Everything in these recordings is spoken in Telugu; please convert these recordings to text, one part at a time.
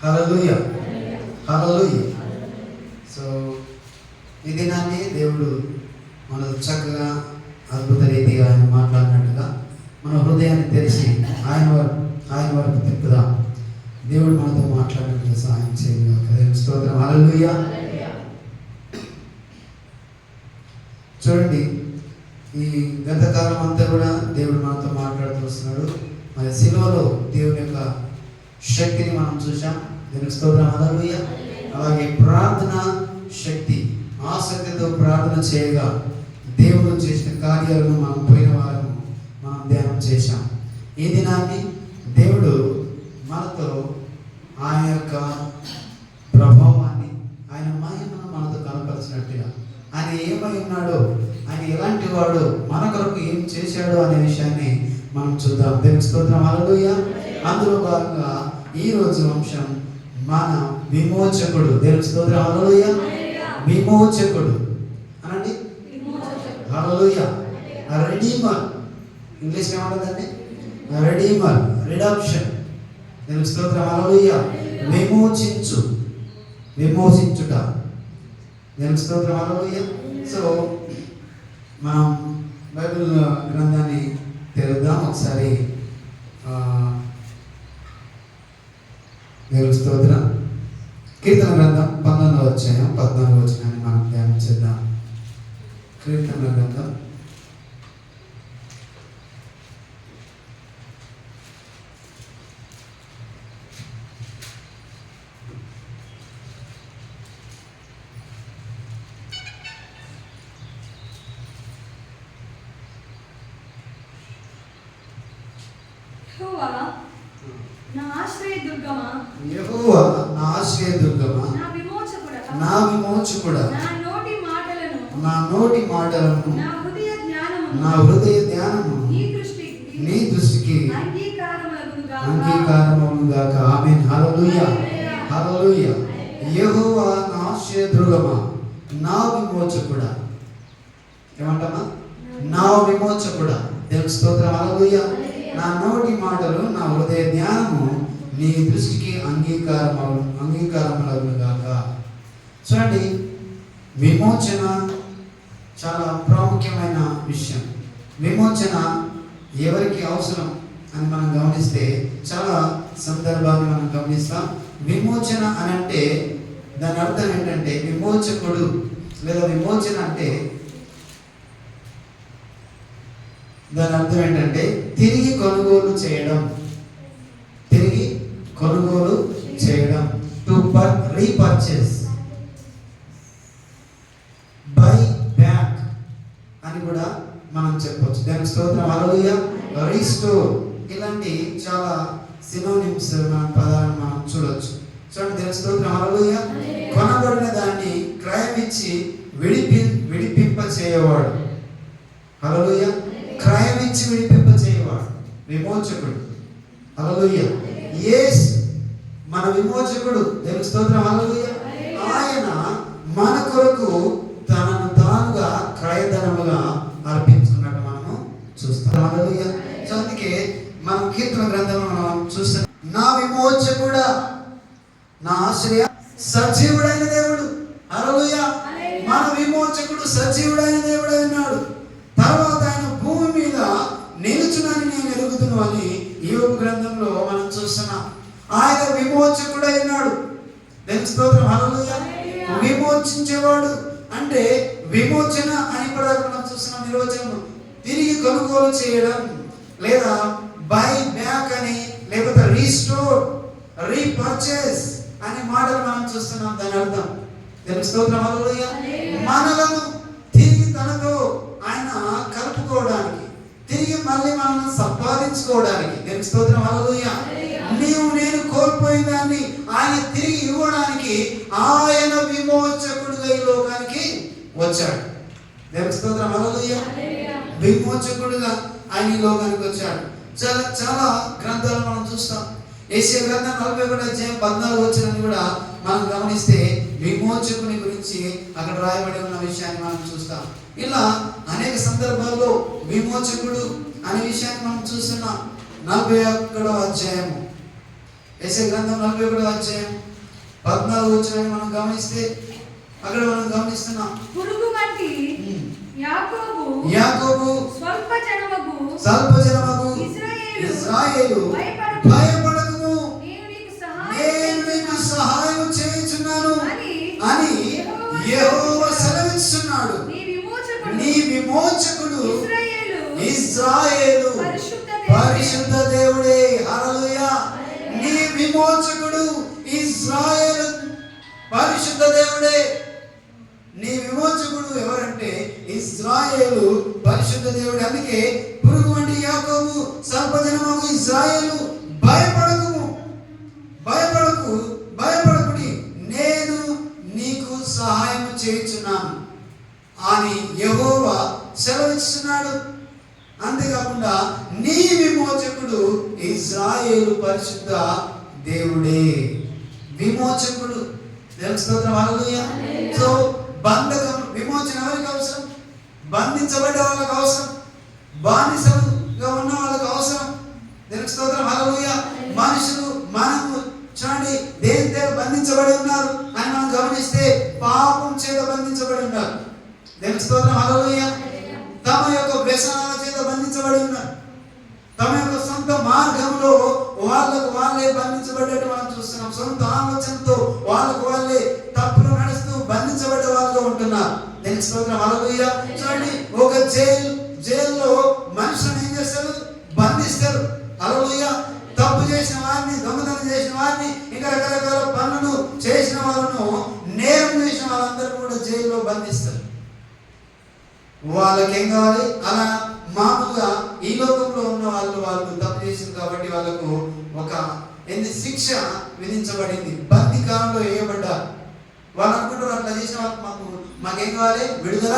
హల్లెలూయా, హల్లెలూయా. సో ఈ దినాన్ని దేవుడు మనకు చక్కగా అద్భుత రీతిగా ఆయన మాట్లాడినట్టుగా మన హృదయాన్ని తెరిచి ఆయన వరకు తిప్పుదాం. దేవుడు మనతో మాట్లాడినట్టుగా సహాయం చేయగా స్తోత్రం. హల్లెలూయా. చూడండి, ఈ గతకాలం అంతా కూడా దేవుడు మనతో మాట్లాడుతూ వస్తున్నాడు. మరి సిలువలో దేవుని యొక్క శక్తిని మనం చూసాం. దేవుని స్తోత్రం. హల్లెలూయా. అలాగే ప్రార్థన శక్తి, ఆసక్తితో ప్రార్థన చేయగా దేవుడు చేసిన కార్యాలను మనం పోయిన వారం మనం ధ్యానం చేశాం. ఈ దినాన్ని దేవుడు మనతో ఆయన యొక్క ప్రభావాన్ని, ఆయన మహిమను మనతో కనపరిచినట్టుగా, ఆయన ఏమై ఉన్నాడో, ఆయన ఎలాంటి వాడు, మన కొరకు ఏం చేశాడో అనే విషయాన్ని మనం చూద్దాం. దేవుని స్తోత్రం. హల్లెలూయా. అందులో భాగంగా ఈ రోజు అంశం మన విమోచకుడు. దేవుని స్తోత్రం. హల్లెలూయా. విమోచకుడు అనండి. హల్లెలూయా. రెడీమర్, ఇంగ్లీష్ ఏమంటుందండి? Redeemer, redemption. దేవుని స్తోత్రం. హల్లెలూయా. విమోచించుట. దేవుని స్తోత్రం. హల్లెలూయా. సో మనం బైబిల్ గ్రంథాన్ని తెరుద్దాం ఒకసారి. దేవుని స్తోత్రం. కీర్తన గ్రంథం 19వ అధ్యాయం 14వ వచనాన్ని మనం ధ్యానం చేద్దాం. కీర్తన గ్రంథం యెహోవా నా ఆశ్రయదుర్గమా, నా విమోచకుడా, నా నోటి మాటలను నా హృదయ ధ్యానము నీ దృష్టికి అంగీకారమగును గాక. ఆమేన్. హల్లెలూయా, హల్లెలూయా. యెహోవా నా ఆశ్రయదుర్గమా, నా విమోచకుడా. ఏమంటామా? నా విమోచకుడా. దేవుని స్తోత్రం. హల్లెలూయా. నా నోటి మాటలు నా హృదయ ధ్యానము నీ దృష్టికి అంగీకారములగును గాక. చూడండి, విమోచన చాలా ప్రాముఖ్యమైన విషయం. విమోచన ఎవరికి అవసరం అని మనం గమనిస్తే చాలా సందర్భాన్ని మనం గమనిస్తాం. విమోచన అని అంటే దాని అర్థం ఏంటంటే, విమోచకుడు లేదా విమోచన అంటే దాని అర్థం ఏంటంటే తిరిగి కొనుగోలు చేయడం. టు రీపర్చేస్, బై బ్యాక్ అని కూడా మనం చెప్పొచ్చు. దానికి స్తోత్రం. హల్లెలూయా. రీస్టోర్, ఇలాంటి చాలా సినోనిమ్స్ మన పదాలను మనం చూడొచ్చు. చూడండి, దేవుని స్తోత్రం. హల్లెలూయా. కొనబడిన దాన్ని క్రయం ఇచ్చి విడిపింప చేయవాడు. హల్లెలూయా. క్రయం ఇచ్చి విడిపింప చేయవాడు విమోచకుడు. హల్లెలూయా. యేసు మన విమోచకుడు. దేవుని స్తోత్రం. హల్లెలూయా. ఆయన మన కొరకు తనను తానుగా క్రయధనముగా అర్పించుకున్నట్టు మనము చూస్తాం. హల్లెలూయా. సో అందుకే మనం కీర్తన గ్రంథంలో మనం చూస్తాం, నా విమోచకుడా, నా ఆశ్రయ, సజీవుడైన దేవుడు. హల్లెలూయా. మన విమోచకుడు సజీవుడైన దేవుడై ఉన్నాడు. తర్వాత ఆయన భూమి మీద నిలుచునని నేను ఎరుగుదును అని యోబు గ్రంథంలో మనం చూస్తున్నాం. ఆయన విమోచకుడై ఉన్నాడు. దేవుని స్తోత్రం. హల్లెలూయా. విమోచించేవాడు అంటే విమోచన అని కూడా మనం చూస్తున్నాం నిర్వచనం. తిరిగి కొనుగోలు చేయడం లేదా బై బ్యాక్ అని, లేకపోతే రీస్టోర్, రీపర్చేస్ అనే మాటలు మనం చూస్తున్నాం. దాని అర్థం దేవుని స్తోత్రం. హల్లెలూయా. మనలను తిరిగి తనతో ఆయన కలుపుకోవడానికి, తిరిగి మళ్ళీ మనల్ని సంపాదించుకోవడానికి. దేవుని స్తోత్రం. హల్లెలూయా. నేను కోల్పోయిన దాన్ని ఆయన తిరిగి ఇవ్వడానికి ఆయన విమోచకుడుగా ఈ లోకానికి వచ్చాడు. దేవుని స్తోత్రం. హల్లెలూయా. విమోచకుడుగా ఆయన ఈ లోకానికి వచ్చాడు. చాలా గ్రంథాలు మనం చూస్తాం. యెషయా గ్రంథం 41వ అధ్యాయం 14వ వచనాన్ని కూడా మనం గమనిస్తే విమోచకుని గురించి అక్కడ రాయబడి ఉన్న విషయాన్ని మనం చూస్తాం. ఇలా అనేక సందర్భాల్లో విమోచకుడు అనే విషయాన్ని మనం చూస్తున్నాం. 41వ అధ్యాయము యెషయా గ్రంథం 41వ అధ్యాయం 14వ వచనాన్ని మనం గమనిస్తే అక్కడ మనం గమనిస్తున్నాం, పురుగు వంటి యాకోబు స్వల్ప జనమగు ఇశ్రాయేలు భయపడకుము, నేను నీకు సహాయం చేయుచున్నాను అని యెహోవా సెలవిస్తున్నాడు. నీ విమోచకుడు ఇశ్రాయేలు పరిశుద్ధ దేవుడే. హల్లెలూయా. నీ విమోచకుడు ఇశ్రాయేలు పరిశుద్ధ దేవుడే. నీ విమోచకుడు ఎవరంటే ఇశ్రాయేలు పరిశుద్ధ దేవుడు. అందుకే పురుగు వంటి యాకోబు సర్వజనమగు ఇశ్రాయేలు భయపడకుడి, నేను నీకు సహాయం చేయుచున్నాను అని యెహోవా సెలవిస్తున్నాడు. అంతేకాకుండా నీ విమోచకుడు ఇశ్రాయేలు పరిశుద్ధ దేవుడే. విమోచకుడు. దేవుని స్తోత్రం. హల్లెలూయా. సో బంధకం విమోచన ఎవరికి అవసరం? బంధించబడ్డ వాళ్ళకి అవసరం, బానిసలుగా ఉన్న వాళ్ళకి అవసరం. దేవుని స్తోత్రం. హల్లెలూయా. మనుషులు మనము చూడండి దేనితో బంధించబడి ఉన్నారు అని మనం గమనిస్తే పాపం చేత బంధించబడి ఉన్నారు. దేవుని స్తోత్రం. హల్లెలూయా. తమ యొక్క వ్యసనాల చేత బంధించబడి ఉన్నారు. తమ యొక్క సొంత మార్గంలో వాళ్ళకు వాళ్ళే బంధించబడ్డట్టు మనం చూస్తున్నాం. సొంత ఆలోచనతో వాళ్ళకు వాళ్ళే తప్పులు నడుస్తూ బంధించబడ్డ వాళ్ళుగా ఉంటున్నారు. దేవుని స్తోత్రం. హల్లెలూయా. చూడండి ఒక జైల్లో మనుషులను ఏం చేస్తారు? బంధిస్తారు. హల్లెలూయా. తప్పు చేసిన వారిని, దొంగతనం చేసిన వారిని, ఇంకా రకరకాల పనులను చేసిన వాళ్ళను, నేరం చేసిన వాళ్ళందరూ కూడా జైల్లో బంధిస్తారు. వాళ్ళకి ఏం కావాలి? అలా మామూలుగా ఈ లోకంలో ఉన్న వాళ్ళు తప్పు చేసింది కాబట్టి వాళ్ళకు ఒక శిక్ష విధించబడింది, బందికారంలో వేయబడ్డారు. వాళ్ళు అనుకుంటారు అట్లా చేసిన వాళ్ళకి మాకేం కావాలి? విడుదల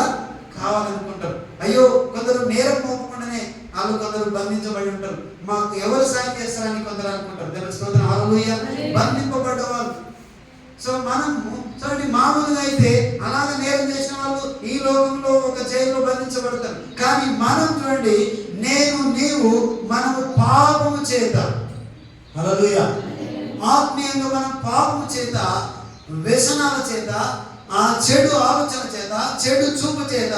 కావాలనుకుంటారు. అయ్యో కొందరు నేరం మోపకుండానే వాళ్ళు కొందరు బంధించబడి ఉంటారు, మాకు ఎవరు సాయం చేస్తారని కొందరు అనుకుంటారు. దేవుని స్తోత్రం. హల్లెలూయా. బంధింపబడ్డ వాళ్ళు. సో మనము చూడండి మామూలుగా అయితే అలాగ నేరం చేసిన వాళ్ళు ఈ లోకంలో ఒక జైల్లో బంధించబడతారు. కానీ మనం చూడండి నీవు మనము పాపము చేత, హల్లెలూయా, ఆత్మీయంగా మనం పాపము చేత, వ్యసనాల చేత, ఆ చెడు ఆలోచన చేత, చెడు చూపు చేత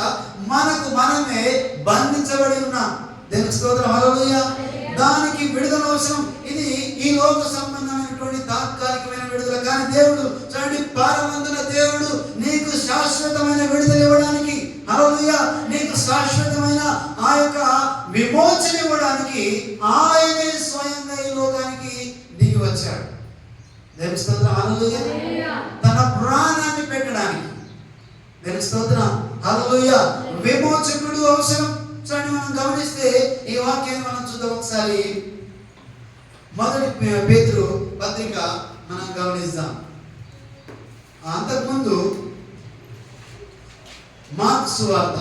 మనకు మనమే బంధించబడి ఉన్నాం. దేవుని స్తోత్రం. హల్లెలూయా. దానికి విడుదల అవసరం. ఇది ఈ లోక సంబంధమైనటువంటి తాత్కాలికమైన విడుదల. కానీ దేవుడు చూడండి పరమందున దేవుడు నీకు శాశ్వతమైన విడుదల ఇవ్వడానికి, హల్లెలూయా, నీకు శాశ్వతమైన ఆ యొక్క విమోచన ఇవ్వడానికి ఆయనే స్వయంగా ఈ లోకానికి దిగి వచ్చాడు. దేవుని స్తోత్రం. హల్లెలూయా. తన ప్రాణాన్ని పెట్టడానికి. దేవుని స్తోత్రం. హల్లెలూయా. విమోచకుడు అవసరం. చూడండి మనం గమనిస్తే ఈ వాక్యాన్ని మనం చూద్దాం ఒకసారి. మొదటి పేతురు పత్రిక మనం గమనిద్దాం. అంతకుముందు మార్కు సువార్త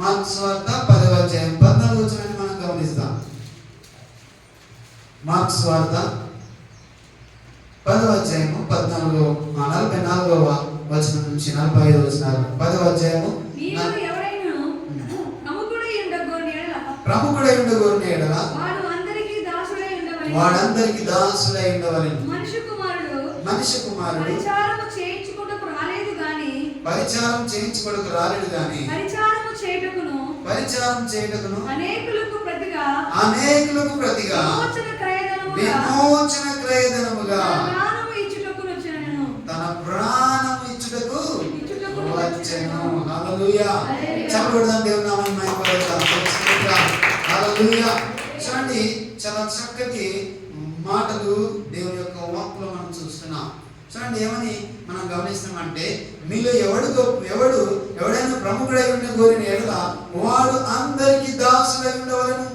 10వ అధ్యాయం 14వ వచనాన్ని మనం గమనిస్తాం. మార్కు సువార్త 10వ అధ్యాయము 44వ వచనం నుంచి 45వ వచనాలు. 10వ అధ్యాయము ప్రముఖుడై ఉండగోరిన ఎడల వాడందరికి దాసుడై ఉండవలెను. మనిషి కుమారుడు పరిచారం చేయించుకొనుటకు రాలేడు గాని పరిచారం చేయుటకును అనేకులకు ప్రతిగా విమోచన క్రయధనముగా తన ప్రాణము ఇచ్చుటకు వచ్చెను. హల్లెలూయా. చప్పట్లు దేవుని నామమున మహిమపడతాం. హల్లెలూయా. చూడండి చాలా చక్కటి మాటలు దేవుని యొక్క వాక్కులో మనం చూస్తున్నాం. చూడండి ఏమని మనం గమనిస్తామంటే, మీలో ఎవడైనా ప్రముఖుడై ఉండే కోరిన ఎడల వాడు అందరికి దాసుడై ఉండవలెను.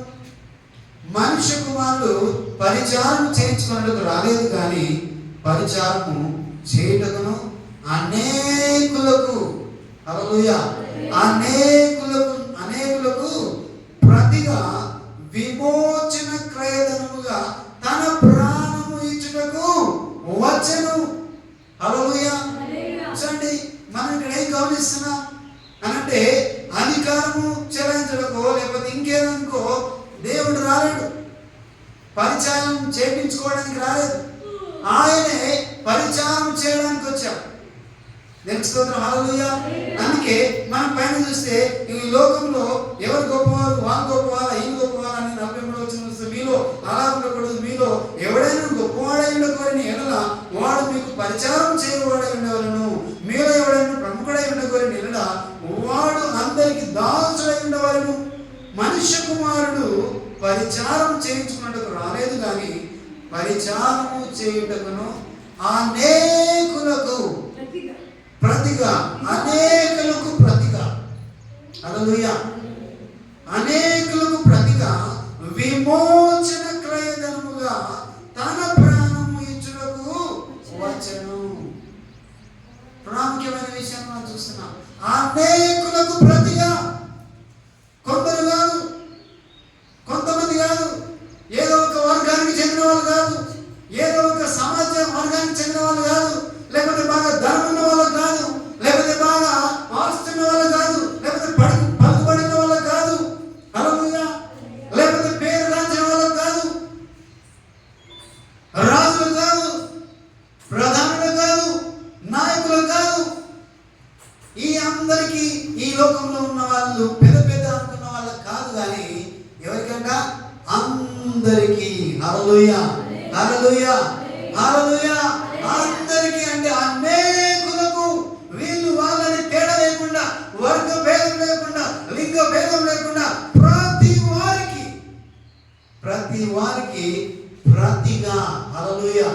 మనుష్య కుమారుడు పరిచారం చేయించుకున్నట్టు రాలేదు కానీ పరిచారము చేయుటకును అనేకులకు, హల్లెలూయా, అనేకులకు ప్రతిగా విమోచన క్రయధనముగా తన ప్రాణము ఇచ్చుటకు వచ్చెను. హల్లెలూయా. చూడండి మనం ఇక్కడ ఏం గమనిస్తున్నాం అనంటే, అధికారము చెలాయించడకో లేకపోతే ఇంకేదనుకో దేవుడు రాలేడు. పరిచయం చేయించుకోవడానికి రాలేదు, ఆయనే పరిచారం చేయడానికి వచ్చాడు. దేవునికి స్తోత్రం, హల్లెలూయా. అందుకే మనం పైన చూస్తే ఈ లోకంలో ఎవరు గొప్పవారు, వాళ్ళు గొప్పవారా, ఈయన గొప్పవారా అని 43వ వచనం చూస్తే మీలో అలా ఉండకూడదు, మీలో ఎవడైనా గొప్పవాడై ఉండకూడని ఎడల వాడు మీకు పరిచారం చేయవాడై ఉండవలను, మీలో ఎవడైనా ప్రముఖుడై ఉండకూడని ఎడల వాడు అందరికి దాసుడై ఉండవలను. మనుష్య కుమారుడు పరిచారం చేయించుకున్నట్టుకు రాలేదు కానీ పరిచారము చేయుటకును అనేకులకు ప్రతిగా, అనేకులకు ప్రతిగా, హల్లెలూయా, అనేకులకు ప్రతిగా విమోచన క్రయధనముగా తన ప్రాణము ఇచ్చుటకు వచ్చెను. ప్రాముఖ్యమైన విషయం మనం చూస్తున్నాం. అనేకులకు ప్రతిగా, కొందరు కాదు, కొంతమంది కాదు, ఏదో ఒక వర్గానికి చెందిన వాళ్ళు కాదు, ఏదో ఒక సమాజ వర్గానికి చెందిన వాళ్ళు కాదు, లేకపోతే బాగా ధనం ఉన్న వాళ్ళకు కాదు, లేకపోతే బాగా ఆస్తున్న వాళ్ళకు కాదు, లేకపోతే పలుకుబడిన వాళ్ళకు కాదు, హల్లెలూయా, లేకపోతే పేరు రాసిన వాళ్ళకు కాదు, రాజులు కాదు, ప్రధానులు కాదు, నాయకులు కాదు, ఈ అందరికీ ఈ లోకంలో ఉన్న వాళ్ళు పెద్ద పెద్ద అనుకున్న వాళ్ళకి కాదు, కానీ ఎవరికంట అందరికీ, హల్లెలూయా, హల్లెలూయా, హల్లెలూయా, అందరికీ అంటే అనేకులకు, వీళ్ళు వాళ్ళని తేడా లేకుండా, వర్గ భేదం లేకుండా, లింగ భేదం లేకుండా ప్రతి వారికి ప్రతిగా, హల్లెలూయా,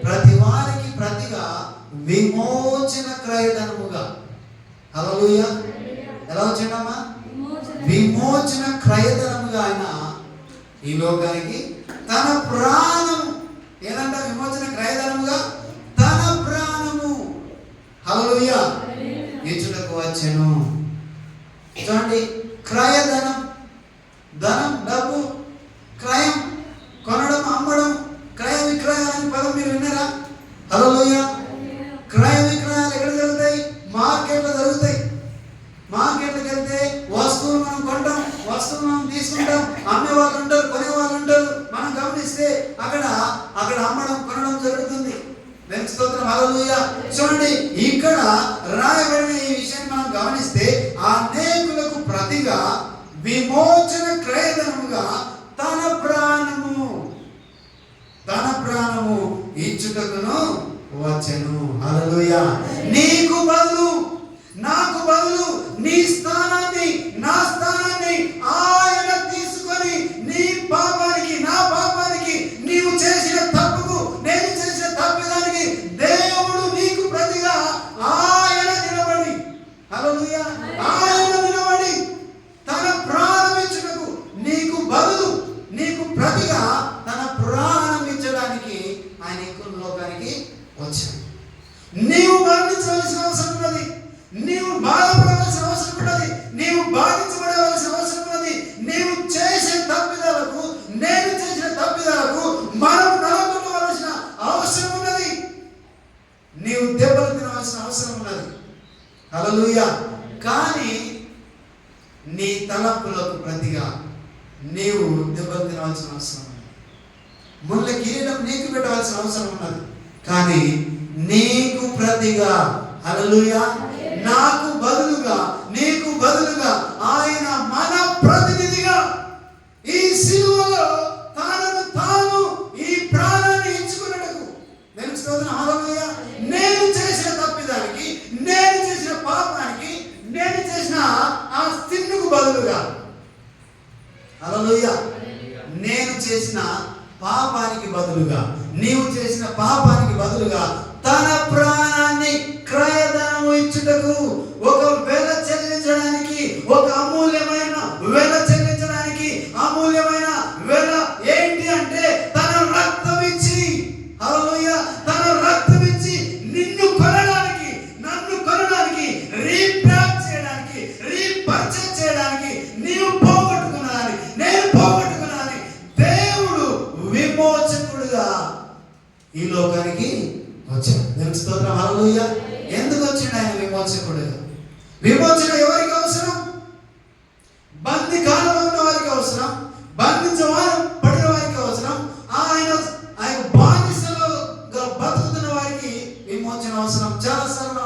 ప్రతి వారికి ప్రతిగా విమోచన క్రయధనముగా, హల్లెలూయా, ఎలా వచ్చిందమ్మా? విమోచన క్రయధనముగా ఆయన ఈ లోకానికి తన ప్రాణం, ఏదంట విమోచన క్రయధనముగా తన ప్రాణము, హల్లెలూయా, ఇచ్చుటకు వచ్చెను. చూడండి, క్రయధనం, ధనం, డబ్బు, క్రయం, కొనడం, అమ్మడం, క్రయ విక్రయాలని పదం మీరు విన్నారా? హల్లెలూయా. క్రయ విక్రయాలు ఎక్కడ జరుగుతాయి? మార్కెట్లో జరుగుతాయి. మార్కెట్కి వెళ్తే వస్తువులు మనం కొంటాం, వస్తువులు మనం తీసుకుంటాం, అమ్మే వాళ్ళు ఉంటారు, కొనే వాళ్ళు ఉంటారు. మనం గమనిస్తే అక్కడ అమ్మడం, కొనడం జరుగుతుంది. దేవునికి స్తోత్రం, హల్లెలూయా. చూడండి, ఇక్కడ రాయబడిన ఈ విషయాన్ని మనం గమనిస్తే అనేకులకు ప్రతిగా విమోచన క్రయధనముగా తన ప్రాణము ఇచ్చుటకును వచ్చెను. హల్లెలూయా. నీకు బదులు, నాకు బదులు నీ స్థానాన్ని, నా స్థానాన్ని ఆయన తీసుకొని నీ పాపానికి, నా పాపానికి, నీవు చేసిన తప్పుకు, నేను చేసిన తప్పిదానికి దేవుడు నీకు ప్రతిగా ఆయన నిలబడి, హల్లెలూయా, ఆయన నిలబడి తన ప్రాణం ఇచ్చుటకు, నీకు బదులు, నీకు ప్రతిగా తన ప్రాణం ఇచ్చడానికి ఆయన ఈ లోకానికి వచ్చాడు. నీవు మరణించవలసిన అవసరం ఉన్నది, నీవు బాధపడవలసిన అవసరం ఉన్నది, నీవు బాధించబడవలసిన అవసరం ఉన్నది. నీవు చేసిన తప్పిదాలకు, నేను చేసిన తప్పిదాలకు మనం నలగొట్టవలసిన అవసరం ఉన్నది. నీవు దెబ్బలు తినవలసిన అవసరం ఉన్నది, హల్లెలూయా. కానీ నీ తలపులకు ప్రతిగా నీవు దెబ్బలు తినవలసిన అవసరం ఉన్నది. ముళ్ళ కిరీటం నీకు పెట్టవలసిన అవసరం ఉన్నది. కానీ నీకు ప్రతిగా, హల్లెలూయా, నాకు బదులుగా, నీకు బదులుగా ఆయన మన ప్రతినిధిగా ఈ సిలువలో తాను ఈ ప్రాణాన్ని ఇచ్చుకున్నట్టుకు, నేను స్తోత్రం, హల్లెలూయా. నేను చేసిన తప్పిదానికి, నేను చేసిన పాపానికి, నేను చేసిన ఆ స్థితికి బదులుగా, హల్లెలూయా, నేను చేసిన పాపానికి బదులుగా, నీవు చేసిన పాపానికి బదులుగా తన ప్రాణాన్ని క్రయధనము ఇచ్చుటకు, ఒక వెల చెల్లించడానికి, ఒక అమూల్యమైన వెల చెల్లించడానికి, అమూల్యమైన వెల ఏంటి అంటే తన రక్తం ఇచ్చి, హల్లెలూయా, తన రక్తం ఇచ్చి నిన్ను కొనడానికి, నన్ను కొనడానికి, రీప్యాక్ చేయడానికి, రీపర్చేజ్ చేయడానికి, నీవు పోగొట్టుకున్నదాన్ని, నేను పోగొట్టుకున్నదాన్ని దేవుడు విమోచకుడుగా ఈ లోకానికి వచ్చాడు. దేవునికి స్తోత్రం, హల్లెలూయా. ఎందుకు వచ్చిండు ఆయన విమోచకుడుగా? విమోచన ఎవరికి అవసరం? బందీ కాలంలో ఉన్న వారికి అవసరం, బంధించబడిన వారికి అవసరం. ఆయన విమోచన అవసరం. చాలాసార్లు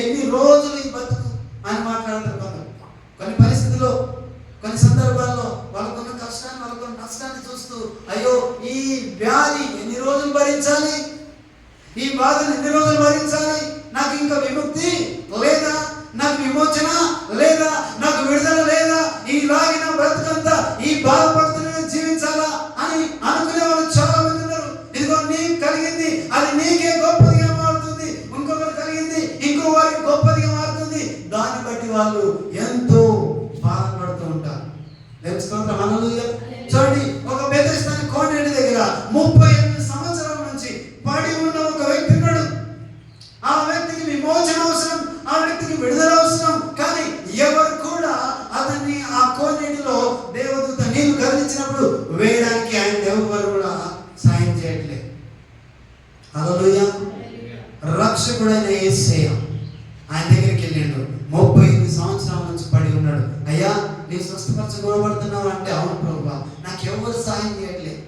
ఎన్ని రోజులు ఈ బతుకు అని మాట్లాడతారు కొందరు. కొన్ని పరిస్థితుల్లో, కొన్ని సందర్భాల్లో వాళ్ళకున్న కష్టాన్ని, వాళ్ళకున్న నష్టాన్ని చూస్తూ అయ్యో ఈ వ్యాధి ఎన్ని రోజులు భరించాలి, ఈ బాధను ఎన్ని రోజులు భరించాలి, నాకు ఇంకా విముక్తి లేదా, నాకు విమోచన లేదా, నాకు విడుదల లేదా, ఈ లాగిన బ్రతుకంతా ఈ బాధపడుతూనే జీవించాలా అని అనుకునే వాళ్ళు చాలా మంది ఉన్నారు. ఇదిగో నీకు కలిగింది అది నీకే గొప్పదిగా మారుతుంది, ఇంకొకరు కలిగింది ఇంకో వారికి గొప్పదిగా మారుతుంది. దాన్ని బట్టి వాళ్ళు ఎంతో బాధపడుతూ ఉంటారు. హల్లెలూయా. చూడండి, ఒక బెతెస్దా కోనేటి దగ్గర 38 సంవత్సరాల నుంచి పడి ఉన్న ఒక వ్యక్తి ఉన్నాడు. ఆ వ్యక్తికి విమోచన అవసరం, ఆ వ్యక్తికి విడుదల అవసరం. కానీ ఎవరు కూడా అతన్ని ఆ కోనేటిలో దేవదూత నీళ్లు కదిలించినప్పుడు వేయడానికి ఆయన ఎవరు కూడా సాయం చేయట్లేదు. హల్లెలూయా. రక్షకుడైన యేసయ్య ఆయన దగ్గరికి వెళ్ళిండు. 38 సంవత్సరాల నుంచి పడి ఉన్నాడు. అయ్యా నీ స్వస్థపరచబడుతున్నావు అంటే, అవును ప్రభువా, నాకు ఎవరు సాయం చేయట్లేదు.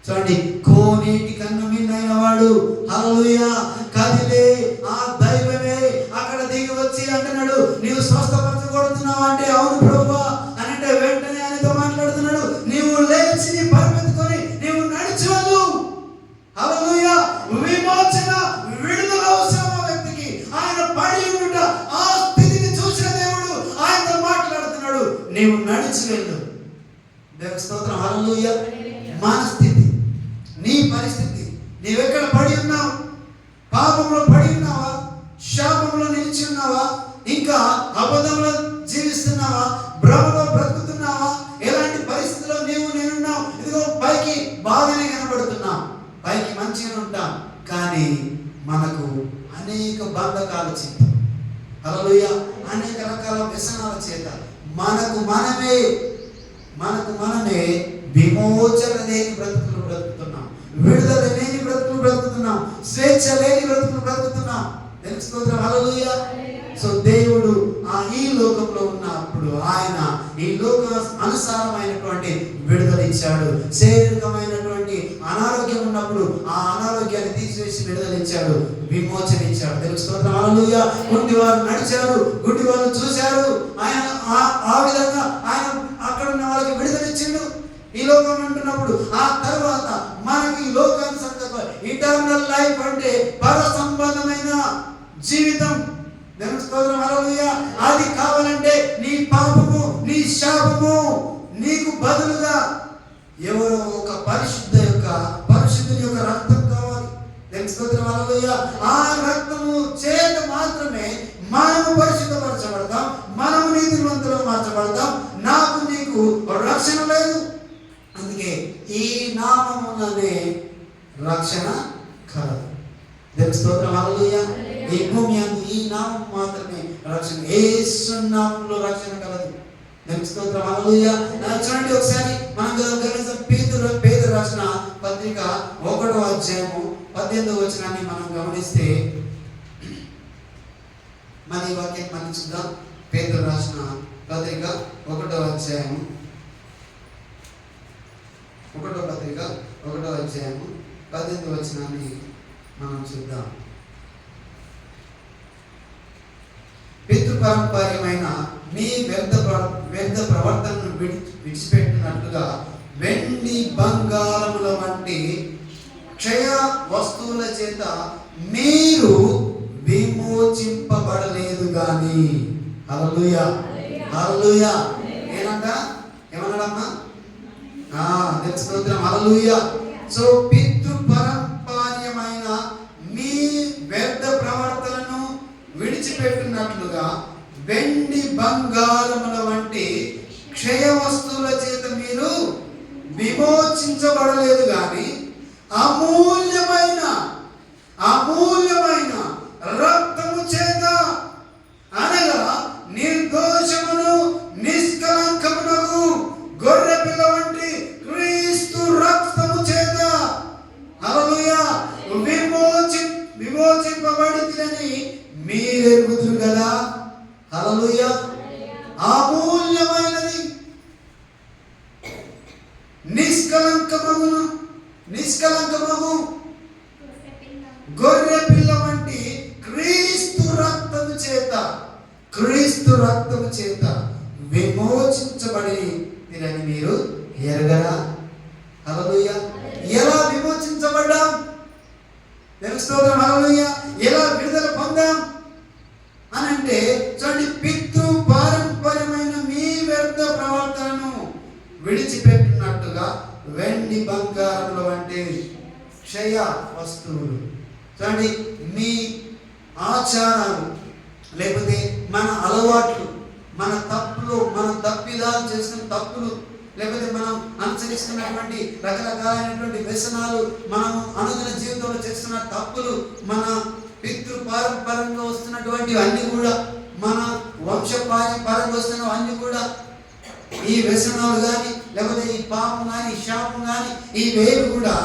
చూడండి, కోనేటి కన్ను మిన్నైన వాడు, హల్లెలూయా, కదిలే ఆ దైవమే అక్కడ దిగి వచ్చి అంటున్నాడు, నీవు స్వస్థపరచబడుతున్నావు అంటే, అవును ప్రభువా అని అంటే, వెంటనే ఆయనతో మాట్లాడుతున్నాడు, నీవు లేచి నీ పరిపెత్తుకొని నీవు నడిచి వెళ్ళు. హల్లెలూయా. విమోచన, విడుదల అవసరం ఆ వ్యక్తికి. ఆయన పడి ఉండుట, ఆ స్థితిని చూసిన దేవుడు ఆయనతో మాట్లాడుతున్నాడు, నీవు నడిచి వెళ్ళు. దేవుని స్తోత్రం. హల్లెలూయా. మన స్థితి, నీ పరిస్థితి, నీవెక్కడ పడి ఉన్నావు? పాపంలో పడి ఉన్నావా? శాపంలో నిలిచి ఉన్నావా? ఇంకా అబద్ధంలో జీవిస్తున్నావా? భ్రమలో బ్రతుకుతున్నావా? ఎలాంటి పరిస్థితిలో నీవు నేనున్నావు? ఇదిగో పైకి బాగానే కనబడుతున్నాం, పైకి మంచిగా ఉంటాం, కానీ మనకు అనేక బంధకాల చేత, హల్లెలూయా, అనేక రకాల వ్యసనాల చేత మనకు మనమే విమోచన లేని బ్రతుకులు బ్రతుకుతున్నాం, విడుదల లేని బ్రతుకులు బ్రతుకుతున్నాం, స్వేచ్ఛ లేని బ్రతుకులు బ్రతుకుతున్నాం. స్తోత్రం. హల్లెలూయా. సో దేవుడు ఈ లోకంలో ఉన్నప్పుడు ఆయన ఈ లోక అనుసారమైనటువంటి విడుదల ఇచ్చాడు. శారీరకమైనటువంటి అనారోగ్యం ఉన్నప్పుడు ఆ అనారోగ్యాన్ని తీసివేసి విడుదల ఇచ్చాడు, విమోచన ఇచ్చాడు. దేవుని స్తోత్రం. హల్లెలూయా. గుడ్డివారు నడిచారు, గుడ్డివారు చూశారు. ఆయన ఆ విధంగా ఆయన అక్కడ ఉన్న వాళ్ళకి విడుదల ఇచ్చిండు ఈ లోకం అంటున్నప్పుడు. ఆ తర్వాత మనకి ఈ లోకానుసారంగా ఇటర్నల్ లైఫ్ అంటే పర సంబంధమైన జీవితం. దేవుని స్తోత్రం. హల్లెలూయా. అది కావాలంటే నీ పాపము, నీ శాపము నీకు బదులుగా ఎవరో ఒక పరిశుద్ధుని యొక్క రక్తం కావాలి. దేవుని స్తోత్రం. హల్లెలూయా. ఆ రక్తము చేత మాత్రమే మనము పరిశుద్ధపరచబడతాం, మనము నీతిమంతులుగా మార్చబడతాం. నాకు నీకు రక్షణ లేదు. అందుకే ఈ నామముననే రక్షణ కలదు. దేవుని స్తోత్రం. హల్లెలూయా. ఈ భూమి అందు ఈ నామం మాత్రమే రక్షణ, యేసు నామములో రక్షణ కలదు. దేవుని స్తోత్రం. హల్లెలూయా. చూడండి ఒకసారి మనం గమనించిన పేతురు రాసిన పత్రిక 1వ అధ్యాయము 18వ వచనాన్ని మనం గమనిస్తే, మన ఈ వాక్యం మనం చూద్దాం. పేతురు రాసిన పత్రిక 1వ అధ్యాయము 18వ వచనాన్ని మనం చూద్దాం. పితృపారంపర్యమైన మీ వ్యర్థ ప్రవర్తనను విడిచిపెట్టినట్లుగా వెండి బంగారముల వంటి క్షయ వస్తువుల చేత మీరు విమోచింపబడలేదు గాని. హల్లెలూయా. హల్లెలూయా. ఏమన్నాడమ్మా? దేవుని స్తోత్రం. హల్లెలూయా. సో పితృపారంపర్యమైన మీ వ్యర్థ ప్రవర్తనను విడిచిపెట్టినట్లుగా వెండి బంగారముల వంటి క్షయ వస్తువుల చేత మీరు విమోచించబడలేదు గాని అమూల్యమైన రక్తము చేత, అనగా నిర్దోషమును నిష్కలంకమునకు గొర్రె పిల్ల వంటి క్రీస్తు రక్తము చేత, హల్లెలూయా, విమోచింపబడితిరని మీరెరుగుదురు కదా. హల్లెలూయా. అమూల్యమైనది, నిష్కలంకమగు గొర్రె పిల్ల వంటి చేత విమోచించబడినని మీరు ఎరగరా? హల్లెలూయా. ఎలా విమోచించబడ్డాం? దేవుని స్తోత్రం. హల్లెలూయా. ఎలా విడుదల పొందాం అని అంటే చూడండి, పితృ పారంపర్యమైన మీ వ్యర్థ ప్రవర్తనను విడిచిపెట్టినట్టుగా వెండి బంగారముల వంటి క్షయ వస్తువులు, చూడండి, మీ ఆచారాలు లేకపోతే మన అలవాట్లు, మన తప్పులు, మన తప్పిదాలు చేసిన తప్పులు, లేకపోతే మనం అనుసరిస్తున్నటువంటి రకరకాలైనటువంటి వ్యసనాలు, మనము అనుదిన జీవితంలో చేస్తున్న తప్పులు, మన పితృ పారంపర్యంగా వస్తున్నటువంటి అన్ని కూడా, మన వంశపారంపర్యంగా వస్తున్నవన్నీ కూడా, ఈ వ్యసనాలు కానీ లేకపోతే ఈ పాపం కానీ శాపం కానీ ఇవేవి కూడా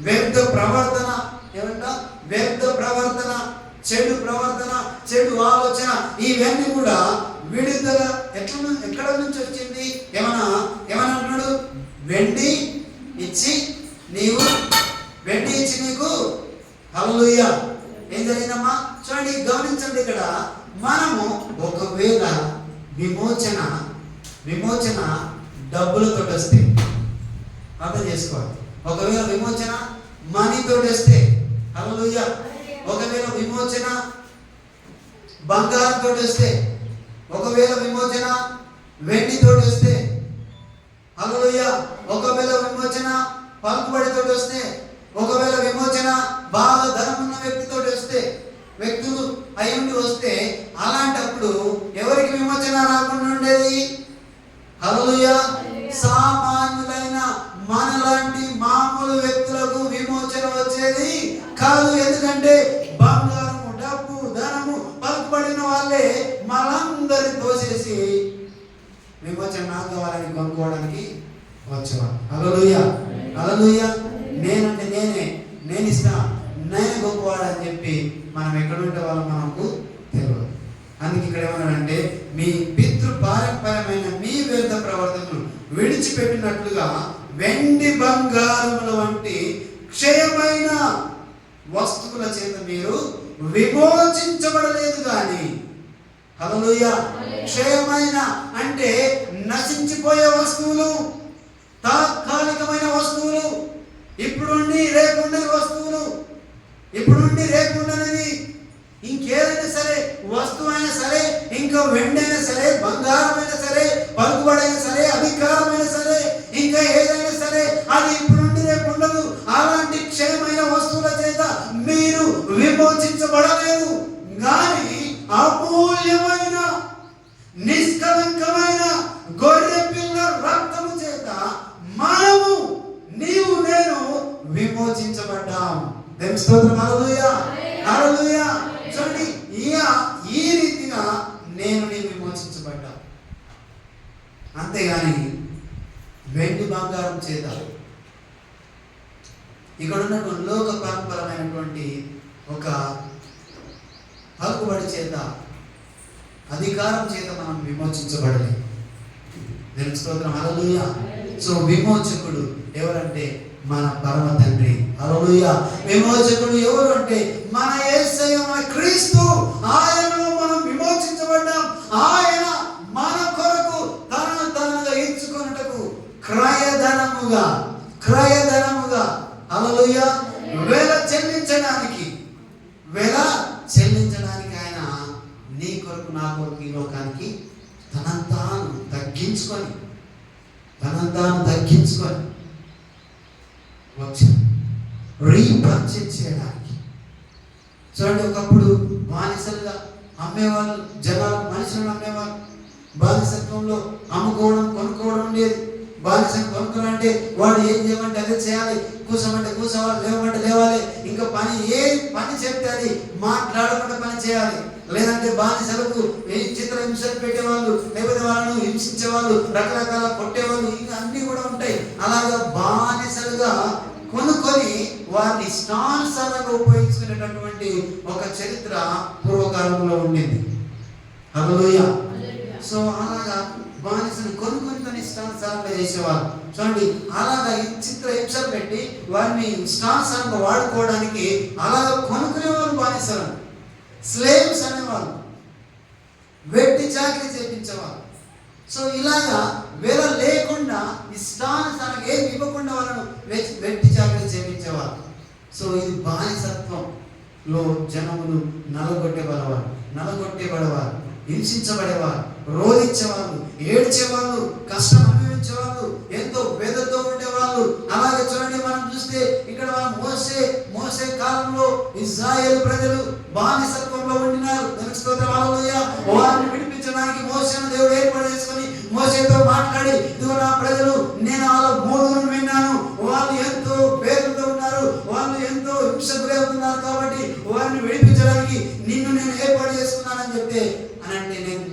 వ్యర్థ ప్రవర్తన, ఏమంట వ్యర్థ ప్రవర్తన, చెడు ప్రవర్తన, చెడు ఆలోచన, ఇవన్నీ కూడా విడుదల ఎక్కడ నుంచి వచ్చింది? ఏమన్నాడు? వెండి ఇచ్చి నీకు హల్లెలూయా. ఏం జరిగిందమ్మా? చూడండి, గమనించండి. ఇక్కడ మనము ఒకవేళ విమోచన డబ్బులతో వస్తే అర్థం చేసుకోవాలి. ఒకవేళ విమోచన మనీతో వస్తే హల్లెలూయా. ఒకవేళ విమోచన బంగారంతో వస్తే, ఒకవేళ విమోచన వెండితో వస్తే హల్లెలూయా. ఒకవేళ విమోచన పలుకుబడితో వస్తే, ఒకవేళ విమోచన బాగా ధనం ఉన్న వ్యక్తితో వస్తే, వ్యక్తులు అయ్యుండి వస్తే, అలాంటప్పుడు ఎవరికి విమోచన రాకుండా ఉండేది? హల్లెలూయా. సామాన్యులైన మనలాంటి మామూలు వ్యక్తులకు విమోచన వచ్చేది కాదు. ఎందుకంటే బంగారము, డబ్బు, ధనము, పలుకుబడిన వాళ్ళే మనందరి తోసేసి విమోచన నాకు కావాలని కొనుక్కోవడానికి వచ్చేవారు. హల్లెలూయా. హల్లెలూయా. నేనంటే నేను ఇస్తా, నేను గొప్పవాడని చెప్పి మనం ఎక్కడుంటే వాళ్ళు మనకు తెలియదు. అందుకే ఇక్కడ ఏమన్నాడంటే, మీ పితృ పారంపర్యమైన మీ వ్యర్థ ప్రవర్తనను విడిచిపెట్టినట్లుగా వెండి బంగారముల వంటి క్షయమైన వస్తువుల చేత మీరు విమోచించబడలేదు కానీ. హల్లెలూయా. క్షయమైన అంటే నశించిపోయే వస్తువులు, తాత్కాలికమైన వస్తువులు, ఇప్పుడుండి రేపుండని వస్తువులు, ఇప్పుడుండి రేపుండనివి, ఇంకేదైనా సరే వస్తువు అయినా సరే, ఇంకా వెండి అయినా సరే, బంగారమైనా సరే, పలుకుబడైనా సరే, అధికారమైనా సరే, ఇంకా ఏదైనా సరే, అది ఇప్పుడుండి రేపు ఉండదు. అలాంటి క్షయమైన వస్తువుల చేత మీరు విమోచించబడలేదు కానీ అమూల్యమైన నిష్కలంకమైన గొర్రె పిల్ల రక్తము చేత మనము, నీవు నేను విమోచించబడ్డాం. దేవుని స్తోత్రం. హల్లెలూయా. హల్లెలూయా. చూడండి, ఈ రీతిగా నేను విమోచించబడ్డా. అంతేగాని వెండి బంగారం చేత, ఇక్కడ ఉన్నటువంటి లోక పరంపరమైనటువంటి ఒక పలుకుబడి చేత, అధికారం చేత మనం విమోచించబడలేదు. దేవుని స్తోత్రం. హల్లెలూయా. సో విమోచకుడు ఎవరంటే మన పరమ తండ్రి. హల్లెలూయా. విమోచకుడు ఎవరు అంటే మన యేసయ్య, మన క్రీస్తు. ఆయనలో మనం విమోచించబడ్డాం. ఆయన మన కొరకు తనగా ఇచ్చుకొనుటకు క్రయధనముగా హల్లెలూయా వెల చెల్లించడానికి ఆయన నీ కొరకు నా కొరకు ఈ లోకానికి తనను తాను తగ్గించుకొని వచ్చాడు రీపర్చేజ్ చేయడానికి. చూడండి, ఒకప్పుడు బానిసలుగా అమ్మేవాళ్ళు, జనాలు మనుషులను అమ్మేవాళ్ళు. బానిసత్వంలో అమ్ముకోవడం, కొనుక్కోవడం ఉండేది. బానిసను కొనుక్కోవాలంటే వాడు ఏం చేయమంటే అదే చేయాలి, కూర్చోమంటే కూర్చోవాలి, లేవమంటే లేవాలి, ఇంకా ఏ పని చెప్తే అది మాట్లాడకుండా పని చేయాలి. లేదంటే బానిసలకు చిత్రహింసలు పెట్టేవాళ్ళు, లేకపోతే వాళ్ళను హింసించేవాళ్ళు, రకరకాల కొట్టేవాళ్ళు, ఇంకా అన్నీ కూడా ఉంటాయి. అలాగా బానిసలుగా కొనుక్కొని వారిని ఇష్టానుసారంగా ఉపయోగించుకునేటటువంటి ఒక చరిత్ర పూర్వకాలంలో ఉండింది. హల్లెలూయా. సో అలాగా బానిసను కొనుక్కొని తన ఇష్టానుసారంగా చేసేవారు. చూడండి, అలాగా చిత్రహింసలు పెట్టి వారిని ఇష్టానుసారంగా వాడుకోవడానికి అలాగా కొనుక్కునేవారు బానిసలను. స్లేవ్స్ అనేవారు. వెట్టి చాకరీ చేయించేవారు. సో ఇలాగా వేల లేకుండా ఇష్టానుసారంగా ఏమి ఇవ్వకుండా వాళ్ళను వెట్టి చాకరీ చేయించేవారు. సో ఇది బానిసత్వంలో జనములు నలగొట్టేబడేవారు, హింసించబడేవారు, రోధించేవాళ్ళు, ఏడ్చేవాళ్ళు, కష్టం అనుభవించేవాళ్ళు, ఎంతో వేదతో ఉండేవాళ్ళు. అలాగే చూడండి, మనం చూస్తే ఇక్కడ మనం మోసే కాలంలో ఇశ్రాయేలు ప్రజలు బానిసత్వంలో ఉండినారు. హల్లెలూయా. వారిని విడిపించడానికి మోసేను దేవుడు ఏర్పాటు చేసుకొని మోసేతో మాట్లాడి, ఇదిగో నా ప్రజలు, నేను వాళ్ళ మూలుగును విన్నాను, వాళ్ళు ఎంతో పేరుతో ఉన్నారు, వాళ్ళు ఎంతో హింస గురవుతున్నారు, కాబట్టి వారిని విడిపించడానికి నిన్ను నేను ఏర్పాటు చేసుకున్నానని చెప్తే అని అంటే నేను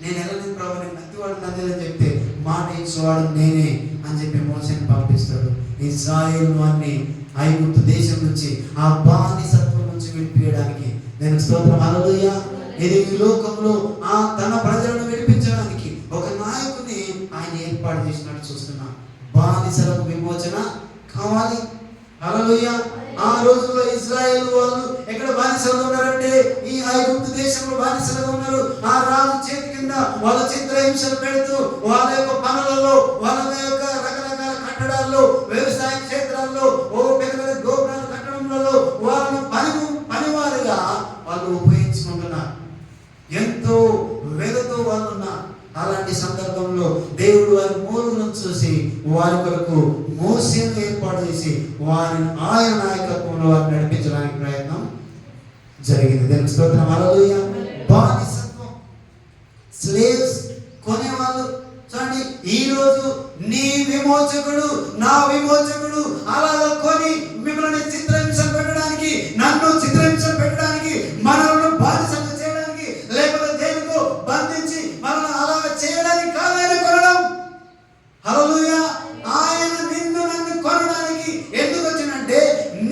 వెళ్ళలేదు ప్రభు, నేను నత్తివాడు నదేదని చెప్తే మాట ఇచ్చేవాడు నేనే అని చెప్పి మోసేని పంపిస్తాడు. ఇశ్రాయేలు వారిని ఐగుప్తు దేశం నుంచి, ఆ బానిసత్వం నుంచి విడిపించడానికి. నేను స్తోత్రం. హల్లెలూయా. ఇది ఈ లోకంలో తన ప్రజలను విడిపించడానికి ఒక నాయకుని ఆయన ఏర్పాటు చేసినట్టు చూస్తున్నా. బానిసలకు విమోచన కావాలి. హల్లెలూయా. ఆ రోజుల్లో ఇశ్రాయేలు వాళ్ళు ఎక్కడ బానిసలుగా ఉన్నారంటే ఈ ఐగుప్తు దేశంలో బానిసలుగా ఉన్నారు. ఆ రాజు చేతి కింద వాళ్ళ చిత్రహింసలు పెడుతూ వాళ్ళ యొక్క పనులలో, వాళ్ళ యొక్క రకరకాల కట్టడాల్లో, వ్యవసాయ క్షేత్రాల్లో, పెద్ద పెద్ద గోపురాలు కట్టడంలో వాళ్ళను పనివారిగా వాళ్ళు ఉపయోగించుకుంటున్నారు. ఎంతో వేదతో వాళ్ళు ఉన్నారు. అలాంటి సందర్భంలో దేవుడు వారి మూలుగులను చూసి వారి కొరకు మోసేను ఏర్పాటు చేసి వారిని ఆయన నాయకత్వంలో వారిని నడిపించడానికి ప్రయత్నం జరిగింది. దేవుని స్తోత్రం. హల్లెలూయా. బానిసత్వం, స్లేవ్స్, కొనేవాళ్ళు. చూడండి, ఈ రోజు నీ విమోచకుడు, నా విమోచకుడు అలాగా కొని మిమ్మల్ని చిత్రహింసలు పెట్టడానికి, నన్ను చిత్రహింసలు పెట్టడానికి, మనల్ని బానిసలు చేయడానికి, లేకపోతే దేనికో బంధించి మనల్ని అలాగా చేయడానికి కాదు ఆయన కొనడం. హల్లెలూయా. ఆయన నిన్ను నన్ను కొనడానికి ఎందుకు వచ్చినంటే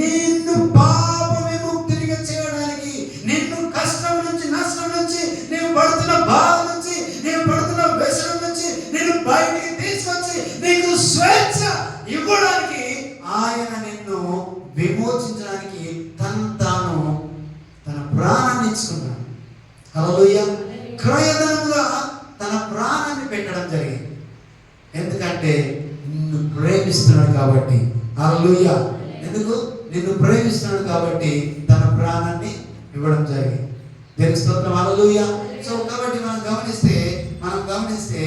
నిన్ను పాప విముక్తిగా చేయడానికి, నిన్ను కష్టం నుంచి, నష్టం నుంచి, నీవు పడుతున్న బాధ నుంచి, నీవు పడుతున్న వ్యసనం నుంచి నిన్ను బయటికి తీసుకొచ్చి నీకు స్వేచ్ఛ ఇవ్వడానికి, ఆయన నిన్ను విమోచించడానికి తన ప్రాణాన్ని ఇచ్చుకున్నాడు. హల్లెలూయా. క్రయధనముగా తన ప్రాణాన్ని పెట్టడం జరిగింది. ఎందుకంటే నిన్ను ప్రేమిస్తున్నాడు కాబట్టి. హల్లెలూయా. ఎందుకు? నిన్ను ప్రేమిస్తున్నాడు కాబట్టి తన ప్రాణాన్ని ఇవ్వడం జరిగింది. దేవుని స్తోత్రం. హల్లెలూయా. సో కాబట్టి మనం గమనిస్తే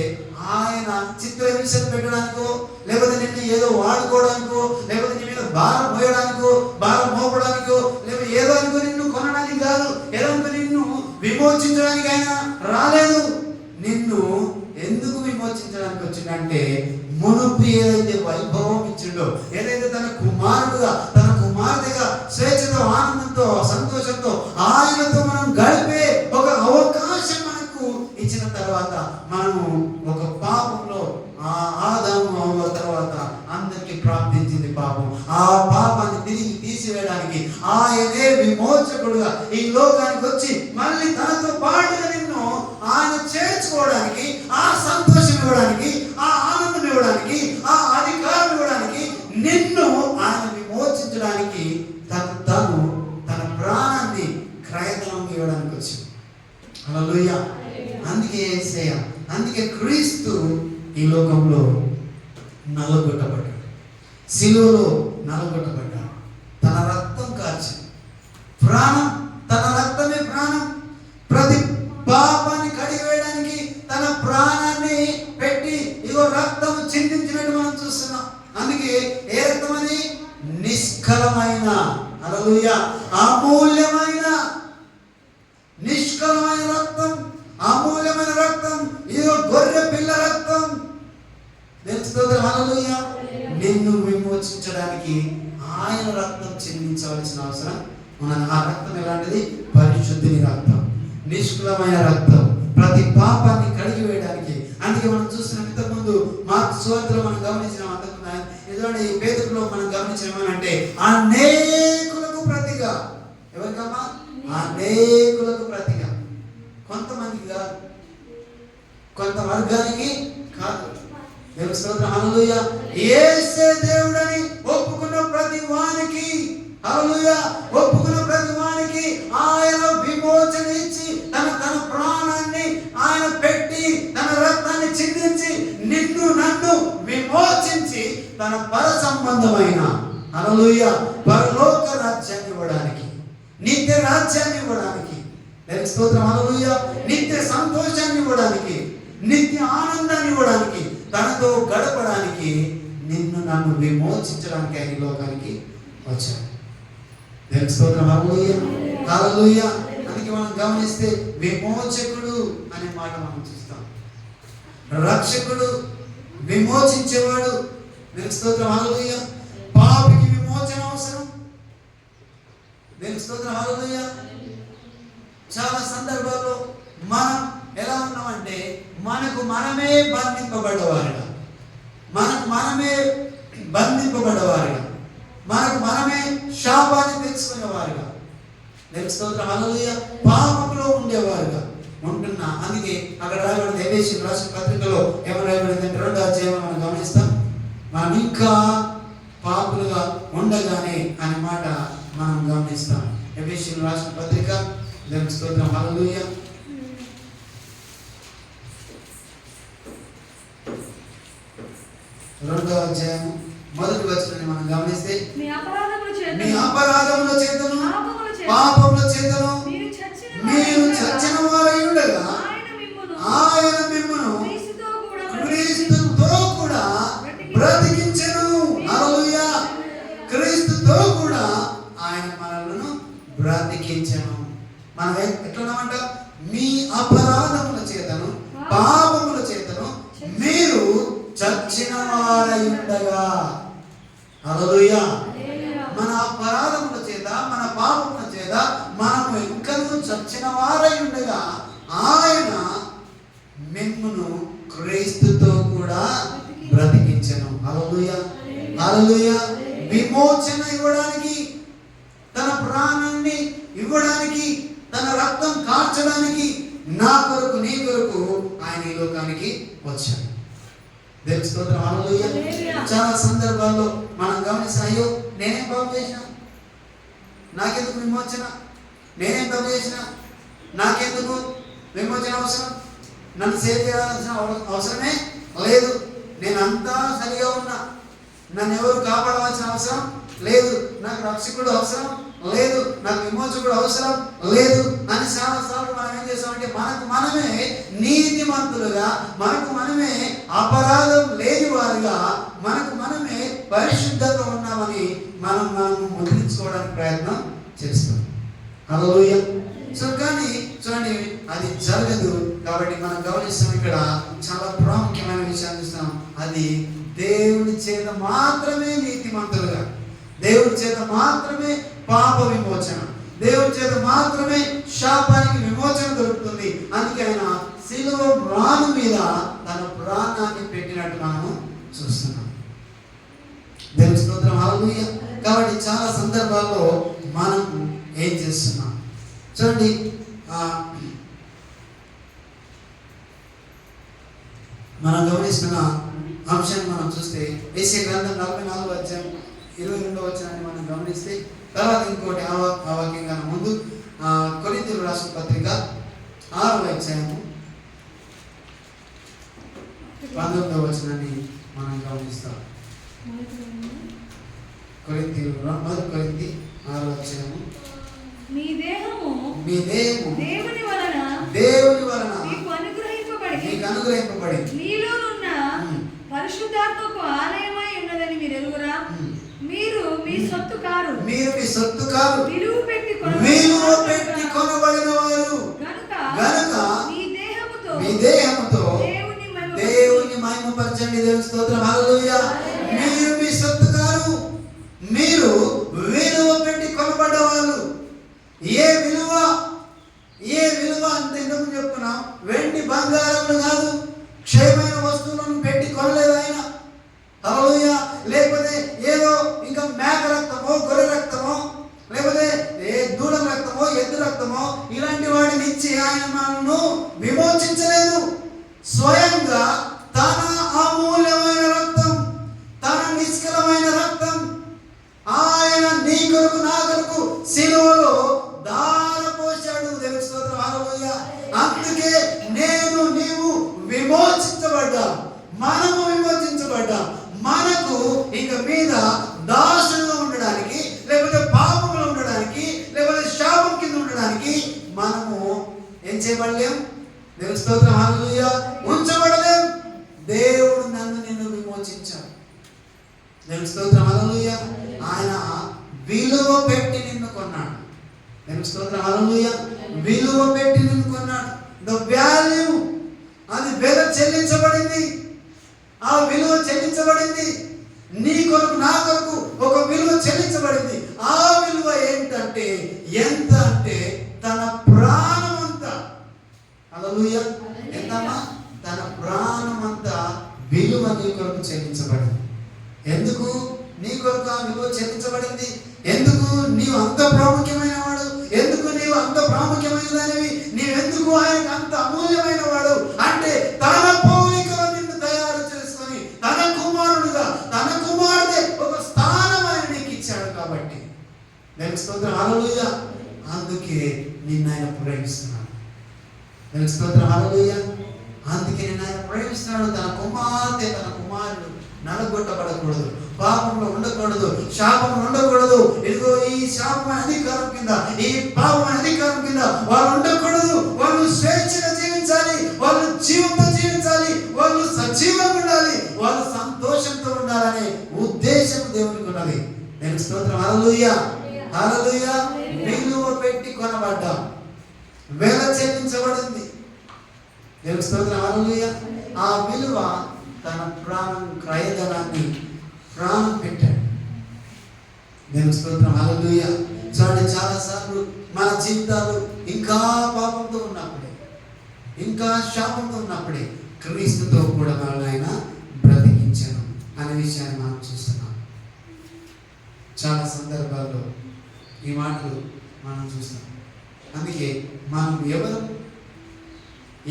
ఆయన చిత్రహింసలు పెట్టడానికో, లేకపోతే నిన్ను ఏదో వాడుకోవడానికో, లేకపోతే నీ మీద భారం మోయడానికో, భారం మోపడానికో, లేకపోతే ఏదో అనుకో నిన్ను కొనడానికి కాదు, ఏదో అనుకో నిన్ను విమోచించడానికి ఆయన రాలేదు. నిన్ను ఎందుకు విమోచించడానికి వచ్చిందంటే మునుపు ఏదైతే వైభవం ఇచ్చిండో, ఏదైతే తన కుమారుడుగా, తన కుమార్తెగా స్వేచ్ఛతో, ఆనందంతో, సంతోషంతో ఆయనతో మనం గడిపే ఒక అవకాశం మనకు ఇచ్చిన తర్వాత మనము ఒక పాపంలో ఆదాము తర్వాత అందరికి ప్రాప్తించింది పాపం. ఆ పాపాన్ని తిరిగి తీసివేయడానికి ఆయనే విమోచకుడుగా ఈ లోకానికి వచ్చి మళ్ళీ తనతో పాటుగా నిన్ను ఆయన చేర్చుకోవడానికి, ఆ సంతోషం ఇవ్వడానికి, ఆ ఆనందం ఇవ్వడానికి, ఆ అధికారం ఇవ్వడానికి, నిన్ను ఆయన విమోచించడానికి తన ప్రాణాన్ని క్రయధనం ఇవ్వడానికి వచ్చింది. హల్లెలూయా. అందుకే క్రీస్తు ఈ లోకంలో నలగొట్టబడ్డాడు, శిలువలో నలగొట్టబడ్డాడు. తన రక్తం కార్చి ప్రాణం, తన రక్తమే ప్రాణం, ప్రతి పాపాన్ని కడిగివేయడానికి తన ప్రాణాన్ని పెట్టి ఇగో రక్తం చిందించినట్టు మనం చూస్తున్నాం. అందుకే ఏ రక్తం అది? నిష్కలమైన, హల్లెలూయా, అమూల్యమైన, నిష్కలమైన రక్తం, అమూల్యమైన రక్తం. ఇదో గొర్రె పిల్ల రక్తం. హల్లెలూయా. నిన్ను విమోచించడానికి ఆయన రక్తం చెల్లించవలసిన అవసరం ఉన్నది. ఆ రక్తం ఎలాంటిది? పరిశుద్ధిని రక్తం, నిష్కలమైన రక్తం, ప్రతి పాపాన్ని కడిగి వేయడానికి. అందుకే మనం చూస్తున్నాం, ఇంతకుముందు మార్కు సువార్తలో మనం గమనించినాం. ఇదండి పేతురులో మనం గమనించామనంటే అనేకులకు ప్రతిగా. ఎవరికమ్మా? అనేకులకు ప్రతిగా. కొంతమందికి కాదు, కొంత వర్గానికి కాదు. దేవుని స్తోత్రం. హల్లెలూయా. యేసే దేవుడని ఒప్పుకున్న ప్రతి వానికి, హల్లెలూయా, ఒప్పుకున్న ప్రతి వానికి ఆయన విమోచన ఇచ్చి తన ప్రాణాన్ని ఆయన తన పర సంబంధమైన హల్లెలూయా పరలోక రాజ్యాన్ని ఇవ్వడానికి, నిత్య రాజ్యాన్ని ఇవ్వడానికి, దేవుని స్తోత్రం హల్లెలూయా, నిత్య సంతోషాన్ని ఇవ్వడానికి, నిత్య ఆనందాన్ని ఇవ్వడానికి, తనతో గడపడానికి, నిన్ను నన్ను విమోచించడానికి ఆయన ఈ లోకానికి వచ్చాడు. దేవుని స్తోత్రం హల్లెలూయా హల్లెలూయా. అందుకే మనం గమనిస్తే విమోచకుడు అనే మాట మనం చూస్తాం. రక్షకుడు, విమోచించేవాడు. దేవుని స్తోత్రం హల్లెలూయా. పాపికి విమోచన అవసరం. దేవుని స్తోత్రం హల్లెలూయా. చాలా సందర్భాల్లో మనం ఎలా ఉన్నామంటే మనకు మనమే బంధింపబడ్డవారుగా, మనకు మనమే బంధింపబడ్డవారుగా, మనకు మనమే శాపాన్ని తెచ్చుకునేవారుగా, దేవుని స్తోత్రం హల్లెలూయా, పాపంలో ఉండేవారుగా ఉంటున్నా. అందుకే అక్కడ రాయబడింది ఎఫెసీయులకు రాసిన పత్రికలో ఏమని రాయబడింది అంటే 2వ అధ్యాయం మనం గమనిస్తాం. మనం ఇంకా పాపులుగా ఉండగానే అనే మాట మనం గమనిస్తాం. ఎఫెసీయులకు రాసిన పత్రిక, దేవుని స్తోత్రం హల్లెలూయా, 2వ అధ్యాయం 1వ వచనాన్ని మనం గమనిస్తే మీ అపరాధముల చేతను పాపముల చేతను మీరు చచ్చిన వారై ఉండగా ఆయన మిమ్మును క్రీస్తుతో కూడా బ్రతికించెను. హల్లెలూయా. క్రీస్తుతో కూడా ఆయన మనలను బ్రతికించెను. మనం ఎట్లున్నామంట? మీ అపరాధముల చేతను పాపముల చేతను మీరు చచ్చిన వారై ఉండగా. హల్లెలూయా. మన అపరాధముల చేత, మన పాపముల చేత మనము ఇంకనూ చచ్చిన వారై ఉండగా ఆయన మిమ్మును క్రీస్తుతో కూడా బ్రతికించెను. హల్లెలూయా హల్లెలూయా. విమోచన ఇవ్వడానికి, తన ప్రాణాన్ని ఇవ్వడానికి, తన రక్తం కార్చడానికి, నా కొరకు నీ కొరకు ఆయన ఈ లోకానికి వచ్చాడు. దేవుని స్తోత్రం హల్లెలూయా. చాలా సందర్భాల్లో మనం గమనిస్తాం, అయ్యో నేనేం పాపం చేసిన, నాకెందుకు విమోచన, నేనేం తప్పు చేసిన, నాకెందుకు విమోచన అవసరం, నన్ను సేవ్ చేయాల్సిన అవసరమే లేదు, నేను అంతా సరిగా ఉన్నా, నన్ను ఎవరు కాపాడవలసిన అవసరం లేదు, నాకు రక్షకుడు అవసరం లేదు, నాకు విమోచకుడు అవసరం లేదు అని చాలాసార్లు మనం ఏం చేస్తామంటే మనకు మనమే నీతిమంతులుగా, మనకు మనమే అపరాధం లేని వారుగా, మనకు మనమే పరిశుద్ధంగా ఉన్నామని మనం ముద్రించుకోవడానికి ప్రయత్నం చేస్తాం. హల్లెలూయా. సో కానీ చూడండి అది జరగదు. కాబట్టి మనం గమనిస్తాం, ఇక్కడ చాలా ప్రాముఖ్యమైన విషయాన్ని చూస్తాం. అది దేవుని చేత మాత్రమే నీతిమంతులుగా, దేవుని చేత మాత్రమే పాప విమోచన, దేవుని చేత మాత్రమే శాపానికి విమోచన దొరుకుతుంది. అందుకే ఆయన శిలువ రాను మీద తన ప్రాణాన్ని పెట్టినట్టు మనము చూస్తున్నాం. దేవుని స్తోత్రం హల్లెలూయా. కాబట్టి చాలా సందర్భాల్లో మనం ఏం చేస్తున్నాం చూడండి. మనం గమనిస్తున్న అంశాన్ని మనం చూస్తే యెషయా గ్రంథం 44వ అధ్యాయం 22వ వచనాన్ని మనం గమనిస్తే, తర్వాత ఇంకోటి ఆ వాక్యం కన్నా ముందు కొరింథీయులకు రాసిన పత్రిక 6వ అధ్యాయము 19వ వచనాన్ని మనం గమనిస్తాం. కొరింథీయులకు 6వ అధ్యాయము, మీ దేహము దేవుని వలన మీకు అనుగ్రహింపబడింది, మీలోనున్న పరిశుద్ధాత్మకు ఆలయమై ఉన్నదని మీరు ఎరుగురా. మీరు మీ సొత్తు కారు, విలువ పెట్టి కొనబడిన వారు గనుక మీ దేహముతో దేవుని మహిమపరచండి. దేవుని స్తోత్రం హల్లెలూయా. మీరు మీ సొత్తు కారు, మీరు విలువ పెట్టి కొనబడ్డవాళ్ళు. ఏ విలువ అంటే ఎందుకు చెప్పుకున్నాం? వెండి బంగారములు కాదు, క్షయమైన వస్తువులను పెట్టి కొనలేదు ఆయన. హల్లెలూయా. లేకపోతే ఏదో ఇంకా మేక రక్తమో, గొర్రె రక్తమో, లేకపోతే దూడ రక్తమో, ఎద్దు రక్తమో ఇలాంటి వాటిని ఇచ్చి ఆయన మనల్ని విమోచించలేదు. స్వయంగా తన అమూల్యమైన రక్తం, తన నిష్కలమైన రక్తం ఆయన నీ కొరకు నా కొరకు శిలువలో ధారపోశాడు. దేవుని స్తోత్రం హల్లెలూయా. అందుకే నేను నీవు విమోచించబడ్డాం, మనము విమోచించబడ్డాం. మనకు మనము ఏం చేయబడలేం? దేవుని స్తోత్రం, హల్లెలూయా, ఉంచబడలేం. దేవుడు నన్ను నిన్ను విమోచించాడు. దేవుని స్తోత్రం, హల్లెలూయా. ఆయన విలువ పెట్టి నిన్ను కొన్నాడు. దేవుని స్తోత్రం, హల్లెలూయా. విలువ పెట్టి నిన్ను కొన్నాడు. ద వాల్యూ, అది వెల చెల్లించబడింది. ఆ విలువ చెల్లించబడింది. నీ కొరకు నా కొరకు ఒక విలువ చెల్లించబడింది. ఆ విలువ ఏంటంటే ఎంత అంటే తన ప్రాణమంతా. హల్లెలూయా. ఎంతమ్మా? తన ప్రాణమంతా విలువ నీ కొరకు చెల్లించబడింది. ఎందుకు నీ కొరకు ఆ విలువ చెల్లించబడింది? ఎందుకు నీవు అంత ప్రాముఖ్యమైన వాడు? ఎందుకు నీవు అంత ప్రాముఖ్యమైన దానివి? నీవెందుకు ఆయనకు అంత అమూల్యమైన వాడు అంటే తన పోలికలో నిన్ను తయారు చేసుకొని తన కుమారుడుగా, తన కుమారుడే ఒక స్థానం ఆయన నీకు ఇచ్చాడు కాబట్టి. దేవుని స్తోత్రం, హల్లెలూయా. అందుకే నిన్ను ఆయన ప్రేమిస్తున్నాడు. దేవుని స్తోత్రం, హల్లెలూయా. అందుకే నిన్ను ఆయన ప్రేమిస్తున్నాడు. తన కుమార్తె, తన కుమారుడు నలగొట్టబడకూడదు, పాపంలో ఉండకూడదు, శాపంలో ఉండకూడదు. ఇదిగో ఈ శాపమైన అధికారం కింద, ఈ పాపమైన అధికారం కింద వాళ్ళు ఉండకూడదు. వాళ్ళు స్వేచ్ఛగా జీవించాలి, వాళ్ళు జీవంతో జీవించాలి, వాళ్ళు సజీవంగా ఉండాలి, వాళ్ళు సంతోషంతో ఉండాలనే ఉద్దేశం దేవునికి ఉన్నది. నేను స్తోత్రం, హల్లెలూయా, హల్లెలూయా. విలువ పెట్టి కొనబడ్డాం, వెల చెల్లించబడింది. దేవుని స్తోత్రం, హల్లెలూయా. ఆ విలువ తన ప్రాణం, క్రయధనాన్ని ప్రాణం పెట్టాడు. దేవుని స్తోత్రం, హల్లెలూయా. చూడండి, చాలాసార్లు మన జీవితాలు ఇంకా పాపంతో ఉన్నప్పుడే, ఇంకా శాపంతో ఉన్నప్పుడే క్రీస్తుతో కూడా మనల్ని ఆయన బ్రతికించాను అనే విషయాన్ని మనం చూస్తున్నాం. చాలా సందర్భాల్లో ఈ మాటలు మనం చూస్తాం. అందుకే మనం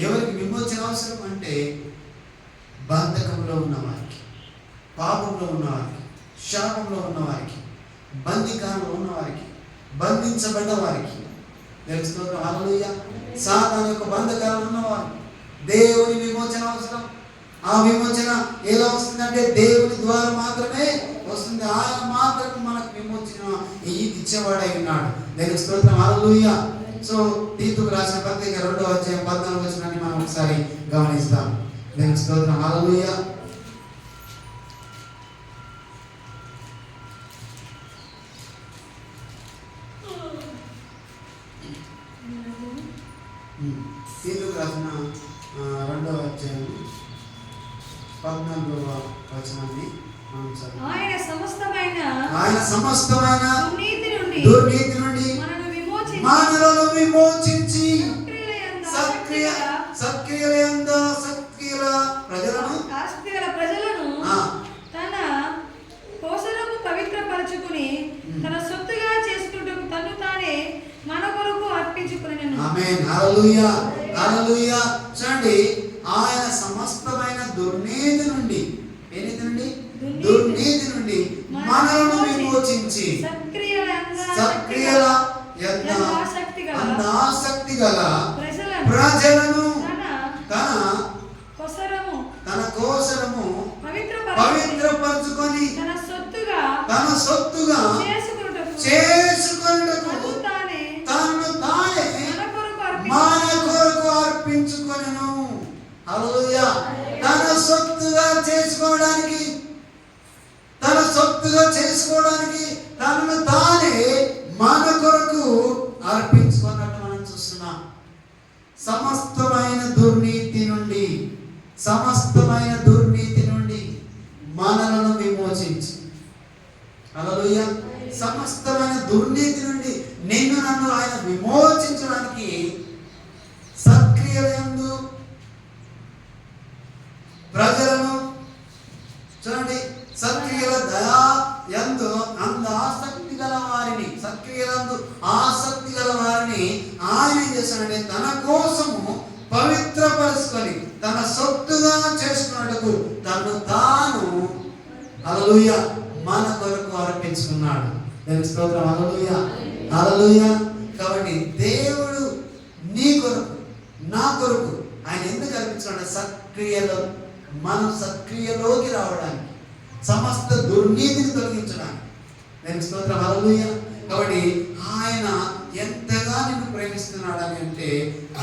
ఎవరికి విమోచన అవసరం అంటే బంధకంలో ఉన్నవారికి, పాపంలో ఉన్నవారికి, శాపంలో ఉన్నవారికి, బందికారంలో ఉన్నవారికి, బంధించబడ్డ వారికి. దేవుని స్తోత్రం, హల్లెలూయా. సాతాను యొక్క బంధకారంలో ఉన్నవారు దేవుని విమోచన అవసరం. ఆ విమోచన ఎలా వస్తుందంటే దేవుని ద్వారా మాత్రమే వస్తుంది. ఆయన మాత్రమే మనకు విమోచన ఇచ్చేవాడై ఉన్నాడు. దేవుని స్తోత్రం, హల్లెలూయా. సో తీతుకు రాసిన పత్రిక 2వ అధ్యాయం 14వ వచనాన్ని మనం ఒకసారి గమనిస్తాం. దేవుని స్తోత్రం, హల్లెలూయా. తీతుకు రాసిన 2వ అధ్యాయం 14వ వచనాన్ని మనం చదువుతాం. ఆయన సమస్తమైన దుర్నీతి నుండి మనలను విమోచించి సత్క్రియల ప్రజలను తన కోసరము పవిత్రపరచుకుని తన సొత్తుగా చేసుకుంటూ తను తానే మన కొరకు అర్పించుకునేను. ఆమేన్, హల్లెలూయా, హల్లెలూయా. చూడండి, ఆయన సమస్తమైన దుర్నీతి నుండి, దుర్నీతి నుండి మనలను విమోచించి సత్క్రియల ఆసక్తి గల ప్రజలను తన కోసరము పవిత్రపరచుకొని తన సొత్తుగా చేసుకొనుటకు తనను తానే మన కొరకు అర్పించుకొనెను. హల్లెలూయా. తన సొత్తుగా చేసుకోవడానికి తనను తానే మన కొరకు అర్పించుకున్నట్టు మనం చూస్తున్నాం. సమస్తమైన దుర్నీతి నుండి మనలను విమోచించి, హల్లెలూయా, సమస్తమైన దుర్నీతి నుండి నిన్ను నన్ను ఆయన విమోచించడానికి సత్క్రియలందు ప్రజలను, చూడండి, సత్క్రియల దయా యందు ఆసక్తి గల వారిని, సత్క్రియలందు ఆసక్తి గల వారిని ఆయన ఏం చేశాడంటే తన కోసము పవిత్రపరుచుకొని తన సొత్తుగా చేసుకున్నట్టుకు తను తాను, హల్లెలూయా, మన కొరకు అర్పించుకున్నాడు. దేవుని స్తోత్రం, హల్లెలూయా, హల్లెలూయా. కాబట్టి దేవుడు నీ కొరకు, నా కొరకు ఆయన ఎందుకు అర్పించుకున్నాడు? సత్క్రియలో, మనం సత్క్రియలోకి రావడానికి, సమస్త దుర్నీతిని తొలగించడానికి. దేవుని స్తోత్రం, హల్లెలూయా. కాబట్టి ఆయన ఎంతగా నిన్ను ప్రేమిస్తున్నాడని అంటే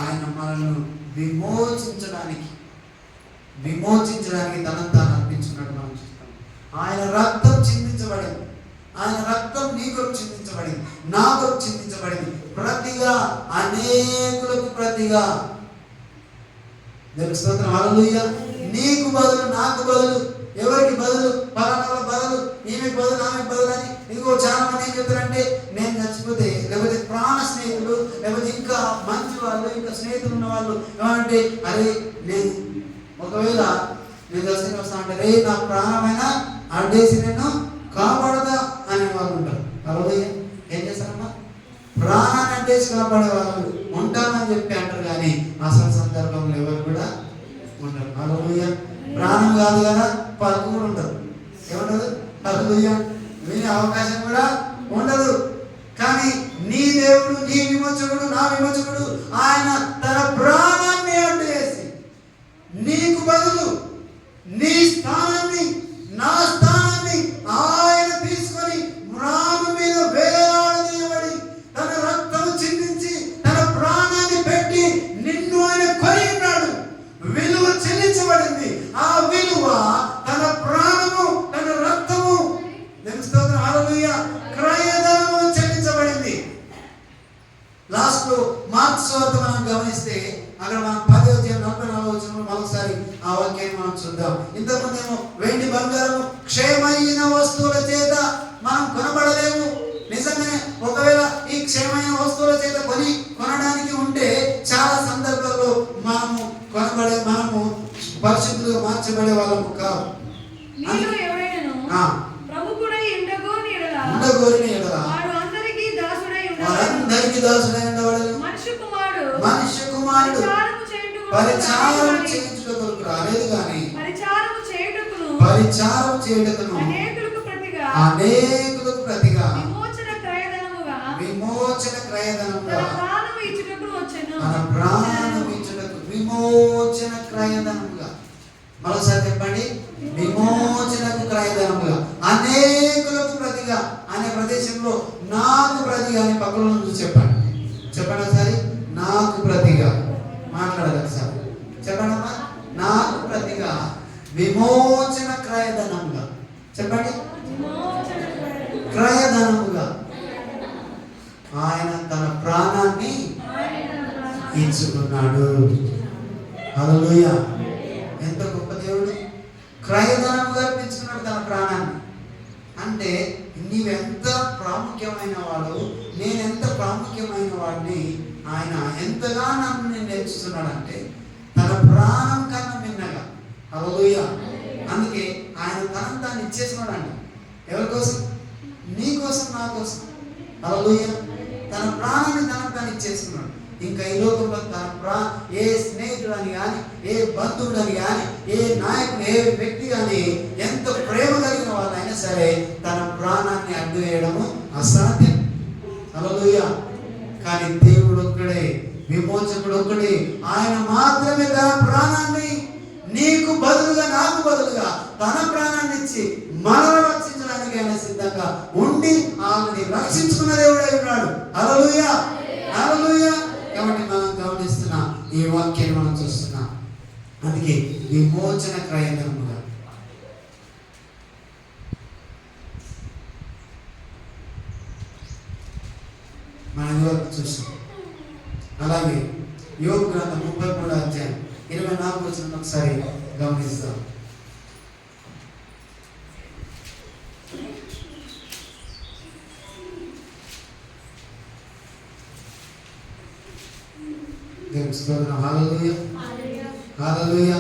ఆయన మనల్ని విమోచించడానికి తనను తాను అర్పించుకున్నట్టు మనం చూస్తాం. ఆయన రక్తం చిందించబడింది. ఆయన రక్తం నీ కొరకు చిందించబడింది, నా కొరకు చిందించబడింది. ప్రతిగా, అనేకులకు ప్రతిగా. దేవుని స్తోత్రం, హల్లెలూయా. నీకు బదులు, నాకు బదులు, ఎవరికి బదులు? పలానా బదులు, ఈమెకి బదులు, ఆమెకి బదులు అని. ఇంకో చాలా మంది ఏం చెప్తారంటే, నేను చచ్చిపోతే, లేకపోతే ప్రాణ స్నేహితులు, లేకపోతే ఇంకా మంచి వాళ్ళు, ఇంకా స్నేహితులు ఉన్న వాళ్ళు ఏమంటే, అరే నేను ఒకవేళ నేను దర్శనం వస్తా అంటే, రే నా ప్రాణమైన అడ్డేసి నేను కాపాడదా అనే వాళ్ళు ఉంటారు. హల్లెలూయా. ఏం చేస్తారమ్మా? ప్రాణాన్ని అడ్డేసి కాపాడే వాళ్ళు ఉంటానని చెప్పి అంటారు, కానీ అసలు సందర్భంలో ఎవరు కూడా ఉండరు. హల్లెలూయా. ప్రాణం కాదు కదా, పలుకు కూడా ఉండదు. ఏముండదు? హల్లెలూయా. వినే అవకాశం కూడా ఉండదు. కానీ నీ దేవుడు, నీ విమోచకుడు, నా విమోచకుడు ఆయన తన ప్రాణాన్ని అడ్డు వేసి నీకు బదులు నీ స్థానాన్ని, నా స్థానాన్ని ఆయన తీసుకొని మ్రాను మీద వేలాడదీయబడి తన రక్తం చిందించి తన ప్రాణాన్ని పెట్టి నిన్ను ఆయన కొని ఉన్నాడు. విలువ చెల్లించబడింది. ఆ విలువ తన ప్రాణము, తన రక్తము, దేవుని స్తోత్రం, హల్లెలూయా, క్రయధనము చెల్లించబడింది. లాస్ట్ లో మార్క్స్ వార్త మనం గమనిస్తే అక్కడ మనం 10వ అధ్యాయం 44వ వచనంలో మరోసారి ఆ వాక్యాన్ని మనం చూద్దాం. ఇంతకుముందు ఏమో వెండి బంగారము క్షయమైన వస్తువుల చేత మనం కొనబడలేము. నిజంగానే ఒకవేళ ఈ క్షయమైన వస్తువుల చేత కొనడానికి ఉంటే చాలా సందర్భాల్లో మనము పరిశుద్ధులుగా మార్చబడే వాళ్ళము కాదు. మీలో ఎవరైనను ప్రముఖుడై ఉండగోని ఎడల వాడు అందరికీ దాసుడై ఉండవలెను. మనుష్య కుమారుడు పరిచారం చేయించుటకు రాలేదు గాని పరిచారం చేయుటకును అనేకులకు ప్రతిగా విమోచన క్రయధనముగా మన ప్రాణం ఇచ్చుటకు విమోచన క్రయధనముగా. మరోసారి చెప్పండి, విమోచనకు క్రయధనముగా, అనేకులకు ప్రతిగా అనే ప్రదేశంలో నాకు ప్రతిగా అని పక్కన నుంచి చెప్పండి ఒకసారి. నాకు ప్రతిగా మాట్లాడాలి ఒకసారి. చెప్పండి అమ్మా. నాకు ప్రతిగా విమోచన క్రయధనముగా. చెప్పండి, క్రయధనముగా ఆయన తన ప్రాణాన్ని ఇచ్చుకున్నాడు. హల్లెలూయా. ఎంత గొప్ప దేవుడు! క్రయధనముగా ఇచ్చుకున్నాడు తన ప్రాణాన్ని. అంటే నీవెంత ప్రాముఖ్యమైన వాడు, నేనెంత ప్రాముఖ్యమైన వాడిని ఆయన ఎంతగా నన్ను నేర్చుతున్నాడంటే తన ప్రాణం కన్నా మిన్నగా. హల్లెలూయా. అందుకే ఆయన తనను తాను ఇచ్చేస్తున్నాడంట. ఎవరి కోసం? నీ కోసం, నా కోసం. హల్లెలూయా. తన ప్రాణాన్ని తనకు తాను ఇచ్చేస్తున్నాడు. ఇంకా ఈ లోకంలో ఏ స్నేహితుడు అని కానీ, ఏ బంధువుడు అని కానీ, ఏ నాయకుడు, ఏ వ్యక్తి కానీ ఎంత ప్రేమ కలిగిన వాళ్ళైనా సరే తన ప్రాణాన్ని అడ్డు వేయడము అసాధ్యం. హల్లెలూయా. కానీ దేవుడు ఒక్కడే, విమోచకుడు ఒక్కడే. ఆయన మాత్రమే తన ప్రాణాన్ని నీకు బదులుగా, నాకు బదులుగా తన ప్రాణాన్ని ఇచ్చి మనల్ని రక్షించడానికి ఆయన సిద్ధంగా ఉండి ఆమెని రక్షించుకున్న దేవుడై ఉన్నాడు. హల్లెలూయా, హల్లెలూయా. కాబట్టి మనం గమనిస్తున్న ఈ వాక్యాన్ని మనం చూస్తున్నాం. అందుకే విమోచన క్రయధనముగా. మనం చూస్తాం. అలాగే యోబు గ్రంథం 33వ అధ్యాయం 24వ వచనం ఒకసారి గమనిస్తాం. దేవుని స్తోత్రం, హల్లెలూయా, హల్లెలూయా.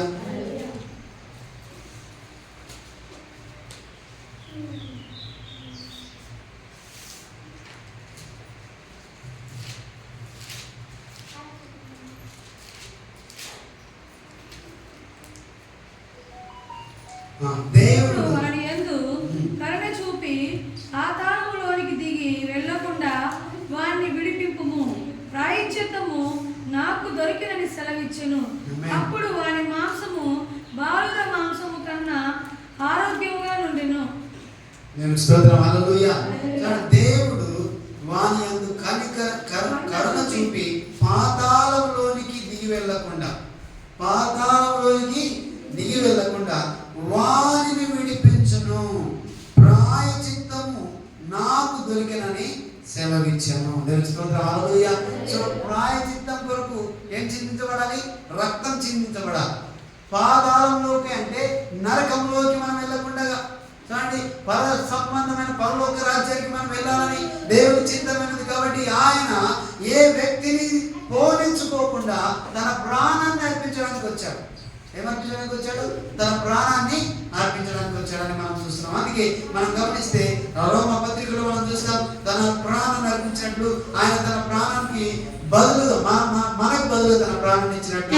దేవుడు వారి యందు కరుణ చూపి ఆ తాళములోనికి దిగి వెళ్ళకుండా వారిని విడిపింపుము. ప్రాయశ్చిత్తము నాకు దొరికినని సెలవిచ్చెను. అప్పుడు వారి మాంసము బాలుర మాంసము కన్నా ఆరోగ్యముగా నుండెను. దేవుని స్తోత్రం, హల్లెలూయా. దేవుడు వాని యందు కరుణ వెళ్ళకుండా, పాతాళంలోకి దిగి వెళ్ళకుండా వారిని విడిపించును. ప్రాయచిత్తము నాకు దొరికినని సెలవిచ్చాను. హల్లెలూయా. సో ప్రాయచిత్తం కొరకు ఏం చిందించబడాలి? రక్తం చిందించబడాలి. పాతాళంలోకి అంటే నరకంలోకి మనం వెళ్ళకుండా చూడండి, పర సంబంధమైన పరలోక రాజ్యానికి మనం వెళ్ళాలని దేవుని చిత్తమైనది. కాబట్టి ఆయన ఏ వ్యక్తిని పోనించుకోకుండా తన ప్రాణాన్ని అర్పించడానికి వచ్చాడు. ఏమర్పించడానికి వచ్చాడు? తన ప్రాణాన్ని అర్పించడానికి వచ్చాడని మనం చూస్తున్నాం. అందుకే మనం గమనిస్తే రోమ పత్రికలో మనం చూస్తాం, తన ప్రాణాన్ని అర్పించినట్లు ఆయన తన ప్రాణానికి బదులుగా మనకు బదులు తన ప్రాణాన్ని ఇచ్చినట్టు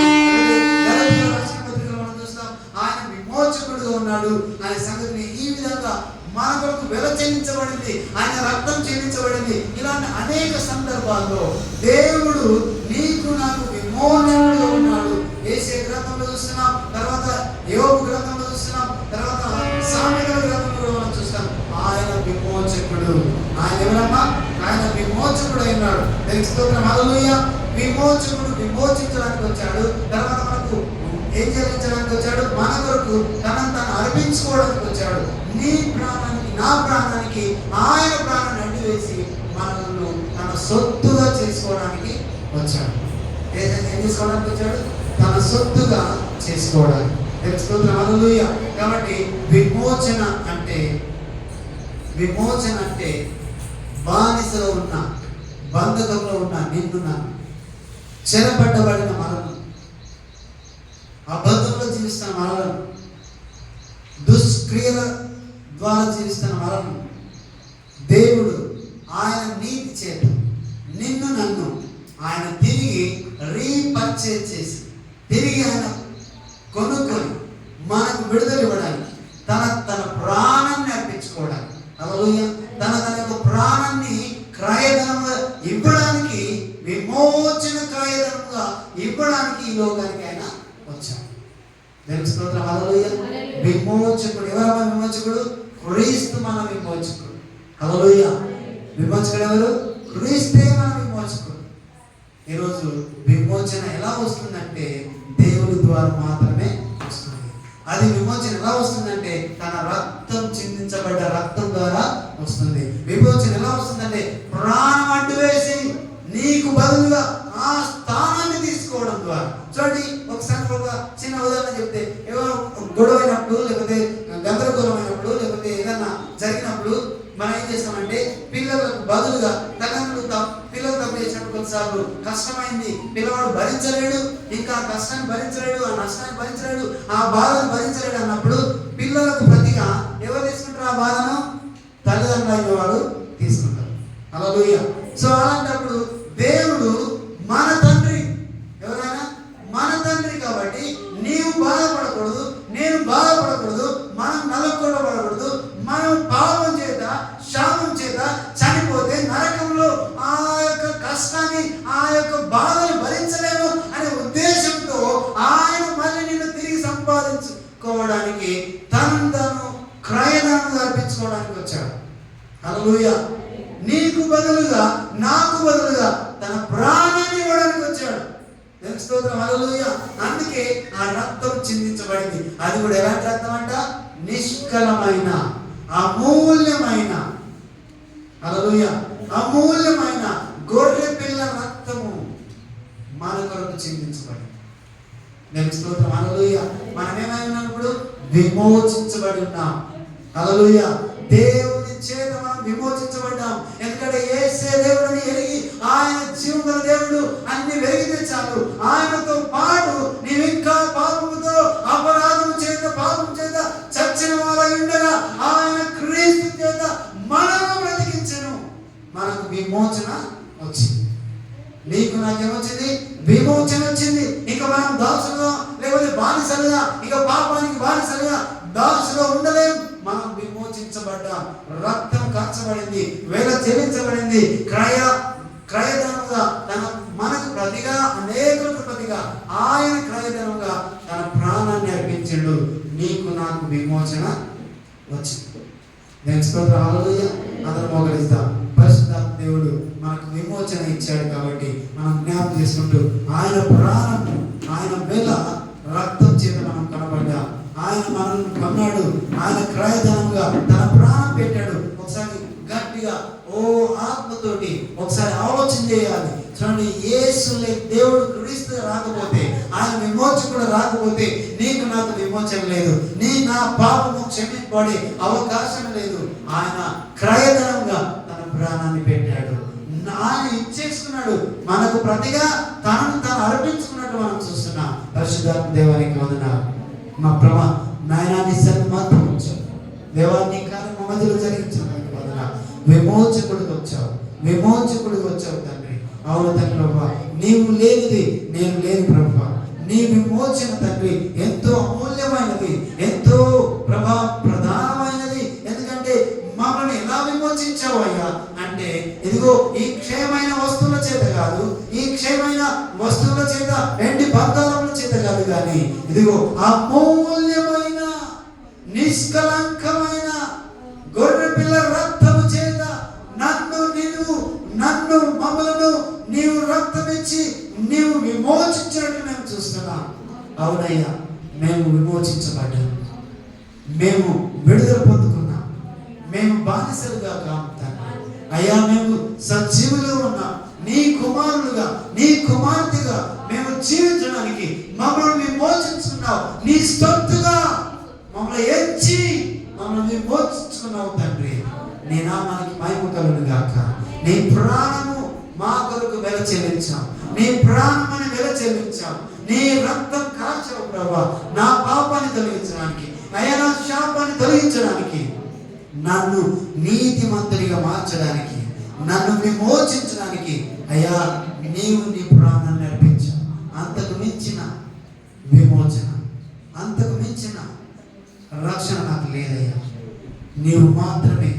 పత్రికలో మనం చూస్తాం. ఆయన విమోచకుడుగా ఉన్నాడు అనే సంగతిని ఈ విధంగా మన కొరకు వెల చెల్లించబడింది, ఆయన రక్తం చెల్లించబడింది. ఇలాంటి అనేక సందర్భాల్లో దేవుడు నీకు నాకు విమోచకుడుగా ఉన్నాడు. యేషయా గ్రంథంలో చూస్తున్నాం, తర్వాత యోబు గ్రంథంలో చూస్తున్నాం, తర్వాత సామెతల గ్రంథంలో మనం చూస్తాం. ఆయన విమోచకుడు. ఆయన ఎవరమ్మా? ఆయన విమోచకుడు అయినాడు. దానికి స్తోత్రం. హల్లెలూయా. విమోచకుడు విమోచించడానికి వచ్చాడు. తర్వాత మనకు ఏం చెల్లించడానికి వచ్చాడు? మన కొరకు తనను అర్పించుకోవడానికి వచ్చాడు. నీ ప్రాణానికి నా ప్రాణానికి ఆయన ప్రాణాన్ని అడ్డువేసి మనల్ని తన సొత్తుగా చేసుకోవడానికి వచ్చాడు. ఏం చేసుకోవడానికి వచ్చాడు? తన సొత్తుగా చేసుకోవడానికి. హల్లెలూయా. కాబట్టి విమోచన అంటే బానిసలో ఉన్న, బంధకంలో ఉన్న నిన్ను నన్ను, చెరపట్టబడిన మనల్ని, అబద్ధంలో జీవిస్తున్న మనలను, దుష్క్రియల ద్వారా జీవిస్తున్న మనలను దేవుడు ఆయన నీతి చేత నిన్ను నన్ను ఆయన తిరిగి రీపర్చేజ్ చేసి తిరిగి ఆయన కొనుక్కొని మనకు విడుదల ఇవ్వడానికి, తన ప్రాణాన్ని అర్పించుకోవడానికి, హల్లెలూయా, తన యొక్క ప్రాణాన్ని క్రయధనంగా ఇవ్వడానికి, విమోచన క్రయధనంగా ఇవ్వడానికి ఈ లోకానికి ఆయన వచ్చాడు. దేవుని స్తోత్రం. హల్లెలూయా. విమోచకుడు. ఎవరమ్మా విమోచకుడు? క్రీస్తు మన విమోచకుడు. హల్లెలూయా. విమోచకుడు ఎవరు? క్రీస్తే మన విమోచకుడు. ఈరోజు విమోచన ఎలా వస్తుందంటే దేవుని ద్వారా మాత్రమే వస్తుంది. అది విమోచన ఎలా వస్తుందంటే తన రక్తం చిందించబడ్డ రక్తం ద్వారా వస్తుంది. విమోచన ఎలా వస్తుందంటే ప్రాణం అడ్డు వేసి నీకు బదులుగా ఆ స్థానాన్ని తీసుకోవడం ద్వారా. చూడండి, ఒకసారి ఒక చిన్న ఉదాహరణ చెప్తే, ఎవరు గొడవైనప్పుడు, లేకపోతే గందరగోళమైనప్పుడు, లేకపోతే ఏదన్నా జరిగినప్పుడు మనం ఏం చేస్తామంటే పిల్లలకు బదులుగా పిల్లలు తప్పు చేసినప్పుడు కొన్నిసార్లు కష్టమైంది, పిల్లవాడు భరించలేడు, ఇంకా ఆ కష్టాన్ని భరించలేడు, ఆ నష్టాన్ని భరించలేడు, ఆ బాధను భరించలేడు అన్నప్పుడు పిల్లలకు ప్రతిగా ఎవరు తీసుకుంటారు? ఆ బాధను తల్లిదండ్రులైన వాడు తీసుకుంటారు. హల్లెలూయా. సో అలాంటప్పుడు దేవుడు మన తండ్రి, ఎవరైనా మన తండ్రి కాబట్టి నీవు బాధపడకూడదు, నేను బాధపడకూడదు, మనం నలగొట్టబడకూడదు. మనం పాపం చేత, శాపం చేత చనిపోతే నరకంలో ఆ యొక్క కష్టాన్ని, ఆ యొక్క బాధను భరించలేము అనే ఉద్దేశంతో ఆయన మళ్ళీ నిన్ను తిరిగి సంపాదించుకోవడానికి తను క్రయదానం అర్పించుకోవడానికి వచ్చాడు. హల్లెలూయా. నీకు బదులుగా, నాకు బదులుగా తన ప్రాణాన్ని ఇవ్వడానికి వచ్చాడు. స్తోత్రం. హల్లెలూయా. అందుకే ఆ రక్తం చిందించబడింది. అది కూడా ఎలాంటి రక్తం అంట? నిష్కలమైన, అమూల్యమైన, హల్లెలూయా, అమూల్యమైన గొర్రె పిల్ల రక్తము మన కొరకు చిందించబడింది. స్తోత్రం. హల్లెలూయా. మనం ఏమైనప్పుడు విమోచించబడి ఉన్నాం. హల్లెలూయా. దేవుని చేత మనం విమోచించబడ్డాం. ఎందుకంటే యేసే దేవుడిని ఎరిగి ఆయన జీవముగల దేవుడు అన్ని వెలిగితే చాలు. ఆయనతో పాటు నీవు ఇంకా పాపముతో, అపరాధం చేత, పాపం చేత చచ్చిన వారై ఉండగా ఆయన క్రీస్తు చేత మనము బ్రతికించెను. మనకు విమోచన వచ్చింది. నీకు నాకేమొచ్చింది? విమోచన వచ్చింది. ఇక మనం దాసులుగా, లేకపోతే బానిసలుగా, ఇక పాపానికి బానిసలుగా, దాసుగా ఉండలేం. మనం విమోచించబడ్డాం. రక్తం కార్చబడింది, వేల చెల్లించబడింది. క్రయధనంగా మనకు ప్రతిగా, అనేకులకు ప్రతిగా ఆయన క్రయధనంగా తన ప్రాణాన్ని అర్పించిండు. నీకు నాకు విమోచన వచ్చింది. నేను స్తోత్రం. హల్లెలూయా. అందరం మోకరిస్తాం. పరిశుద్ధాత్మ దేవుడు మన మనకు విమోచన ఇచ్చాడు. కాబట్టి మనం జ్ఞాపకం చేసుకుంటూ ఆయన ప్రాణం, ఆయన వెల రక్తం చేత మనం కనబడ్డాం. ఆయన మనల్ని కొన్నాడు, ఆయన క్రయధనంగా తన ప్రాణం పెట్టాడు. ఒకసారి గట్టిగా ఓ ఆత్మతోటి ఒకసారి ఆలోచన చేయాలి. చూడండి, యేసు దేవుడు క్రీస్తు రాకపోతే, ఆయన విమోచకుడు రాకపోతే నీకు నాకు విమోచన లేదు. నా పాపము క్షమింపబడే అవకాశం లేదు. ఆయన క్రయధనంగా తన ప్రాణాన్ని పెట్టాడు, ఆయన ఇచ్చేసుకున్నాడు. మనకు ప్రతిగా తనను తాను అర్పించుకున్నట్టు మనం చూస్తున్నాం. పరిశుద్ధాత్మ దేవానికి వందనాలు. మా ప్రభా నాయనాన్ని సన్మాత్రం వచ్చావు, దేవాన్ని కార్యం మా మధ్యలో జరిగించడానికి వందనాలు. విమోచకుడికి వచ్చావు, విమోచకుడికి వచ్చావు తండ్రి. అవును తండ్రి ప్రభా, నీవు లేనిది నేను లేని ప్రభా. నీ విమోచన తండ్రి ఎంతో అమూల్యమైనది, ఎంతో ప్రధానమైనది. ఎందుకంటే మమ్మల్ని ఎలా విమోచించావు అయ్యా అంటే, ఇదిగో ఈ క్షయమైన వస్తువుల చేత కాదు, ఈ క్షయమైన వస్తువుల చేత, వెండి బంగారముల చేత కాదు, కానీ ఇదిగో అమూల్యమైన నిష్కలంకమైన గొర్రె పిల్ల రక్తము చేత నన్ను మమ్మలను నీవు రక్తం ఇచ్చి నీవు విమోచించినట్టు మేము చూస్తున్నాం. అవునయ్యా, మేము విమోచించబడ్డాం, మేము విడుదల పొందుకున్నాం, మేము బానిసలుగా కాముతాం అయ్యా. మేము సజీవులుగా ఉన్నాం, నీ కుమారులుగా, నీ కుమార్తెగా మేము జీవించడానికి మమ్మల్ని విమోచించుకున్నావు. నీ సొత్తుగా మమ్మల్ని ఎంచి మమ్మల్ని విమోచించుకున్నావు తండ్రి. నీ నామానికి మహిమ కలుగును గాక. నీ ప్రాణము మా కొరకు వెల చెల్లించాం, నీ ప్రాణమని వెల చెల్లించాం. నీ రక్తం కాచావు ప్రభా, నా పాపాన్ని తొలగించడానికి, అయ్యా నా శాపాన్ని తొలగించడానికి, నన్ను నీతిమంతుడిగా మార్చడానికి, నన్ను విమోచించడానికి అయ్యా నీవు నీ ప్రాణాన్ని అర్పించావు. అంతకు మించిన విమోచన, అంతకు మించిన రక్షణ నాకు లేదయ్యా. నీవు మాత్రమే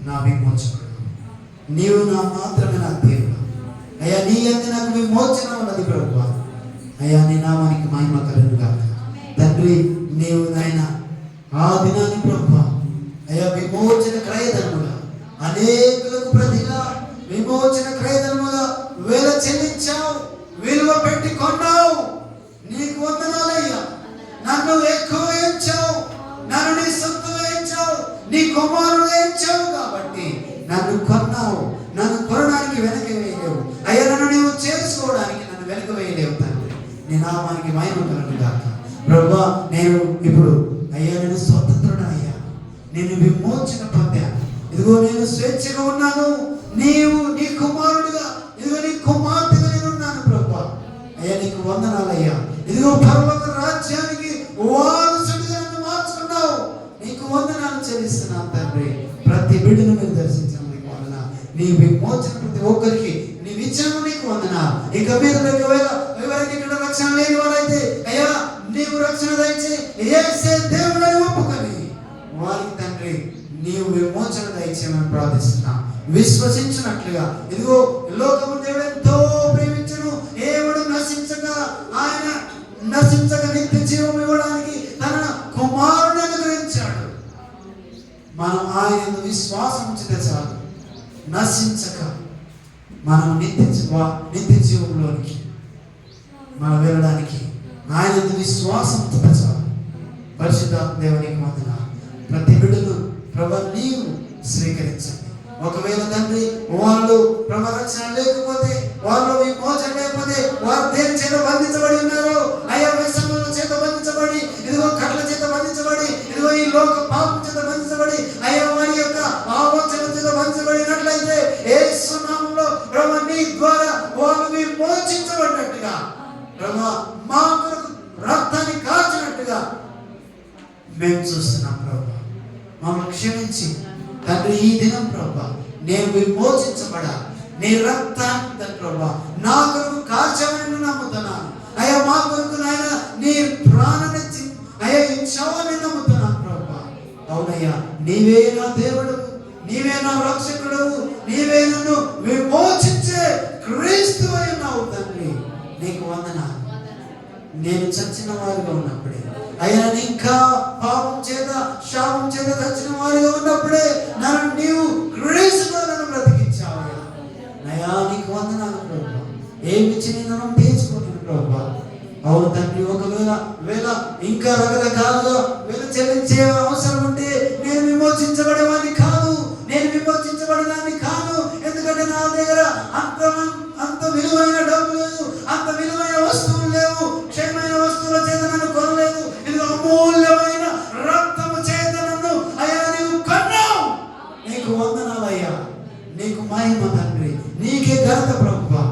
నా విమోచకుడు, నీవు మాత్రమే నా దేవుడు అయ్యా. నీ యందు నాకు విమోచన ఉన్నది ప్రభువా. అయ్యా నీ నామానికి మహిమ కలుగును గాక తండ్రి. నీవు నాయనా ఆ దినాన్ని ప్రభువా అయ్యా విమోచన క్రయధనముగా అనేకులకు ప్రతిగా విమోచన క్రయధనముగా వేల చెల్లించావు, విలువ పెట్టి కొన్నావు. నీకు వందనాలయ్యా. నన్ను ఎక్కువ ఎంచావు, నన్ను నీ సొత్తుగా ఎంచావు, నీ కుమారుడుగా ఎంచావు. కాబట్టి నన్ను కొన్నావు, నన్ను కొనడానికి వెనక వేయలేవు అయ్యా. నన్ను నీవు చేసుకోవడానికి నన్ను వెనక వేయలేవు తండ్రి. నీ నామానికి మహిమ కలుగును గాక ప్రభువా. నేను ఇప్పుడు అయ్యా నేను స్వతంత్రుడు అయ్యా, నేను విమోచన పొందాను. ఇదిగో నేను స్వేచ్ఛగా ఉన్నాను. నీవు నీ కుమారుడుగా, ఇదిగో నీ కుమార్తెగా నేను ఉన్నాను ప్రభువా. అయ్యా నీకు వందనాలయ్యా. ఇదిగో పరలోక రాజ్యానికి వారసుడిగా నన్ను మార్చుకున్నావు. నీకు వందనాలు చెల్లిస్తున్నాను తండ్రి. ప్రతి బిడ్డను మీరు దర్శించడం నీకు వందనాలు. నీ విమోచన ప్రతి ఒక్కరికి నీవు ఇచ్చాను, నీకు వందనాలు. ఇక మీద ఎవరైతే ఇక్కడ రక్షణ లేని వారైతే అయ్యా నీవు రక్షణ దయచే యేసే దేవుడని ఒప్పుకొని వారికి తండ్రి నీవు విమోచన దయచేయమని ప్రార్థిస్తున్నా. విశ్వసించినట్లుగా ఇదిగో లోకము దేవుడు ఎంతో ప్రేమించను, ఎవడు నశించక నిత్య జీవం ఇవ్వడానికి తన కుమారుని అనుగ్రహించాడు. మనం ఆయన విశ్వాసం ఉంచితే చాలు, నశించక మనం నిత్య జీవంలోనికి మనం వెళ్ళడానికి ఆయన విశ్వాసం ఉంచితే చాలు. పరిశుద్ధాత్మ దేవునికి వందనాలు. ప్రతి బిడ్డను ప్రభు నీవు స్వీకరించండి. ఒకవేళ తండ్రి వాళ్ళు ప్రభు రక్షణ లేకపోతే, వాళ్ళు విమోచన లేకపోతే, వారు దేని చేత బంధించబడి ఉన్నారు అయ్యా, వ్యసనముల చేత బంధించబడి, ఇదిగో కట్ల చేత బంధించబడి, ఇదిగో ఈ లోక పాపం చేత బంధించబడి, అయ్యా వారి యొక్క ఆలోచన చేత బంధించబడినట్లయితే యేసు నామములో ప్రభు నీ ద్వారా వాళ్ళు విమోచించబడినట్టుగా, ప్రభు మా కొరకు రక్తాన్ని కాచినట్టుగా మేము చూస్తున్నాం ప్రభు. మమ్మల్ని క్షమించి తండ్రి ఈ దినం ప్రభా నేను విమోచించబడా, నీ రక్తాన్ని ప్రభా నా కొరకు కాచావని నమ్ముతున్నాను అయ్యా. మా కొరకు నాయన నీ ప్రాణాన్ని అయ్యా ఇచ్చావని నమ్ముతున్నాను ప్రభా. అవునయ్యా, నీవే నా దేవుడు, నీవే నా రక్షకుడు, నీవే నన్ను విమోచించే క్రీస్తు అయినావు తండ్రి. నీకు వందనాలు. నేను చచ్చిన వారిగా ఉన్నప్పుడే అయ్యా, ఇంకా పాపం చేత శాపం చేత చచ్చిన వారిగా ఉన్నప్పుడే నన్ను నీవు క్రీస్తుతో నన్ను బ్రతికించావు అయ్యా. ఏమి ఇచ్చి నేను రుణం తీర్చుకోలేను ప్రభా. అవును తండ్రి, ఒకవేళ ఇంకా రకరకాలుగా చెల్లించే అవసరం ఉంటే నేను విమోచించబడేవాడిని కాదు, నేను విమోచించబడేదాన్ని కాదు. ఎందుకంటే నా దగ్గర అంత విలువైన డబ్బు లేదు, అంత విలువైన వస్తువులు లేవు, క్షయమైన వస్తువుల చేత నన్ను కొనలేదు. ఇది అమూల్యమైన రక్తము చేత నన్ను అయ్యా నీవు కొన్నావు. నీకు వందనాలయ్యా, నీకు మహిమ తండ్రి, నీకే ఘనత ప్రభువా.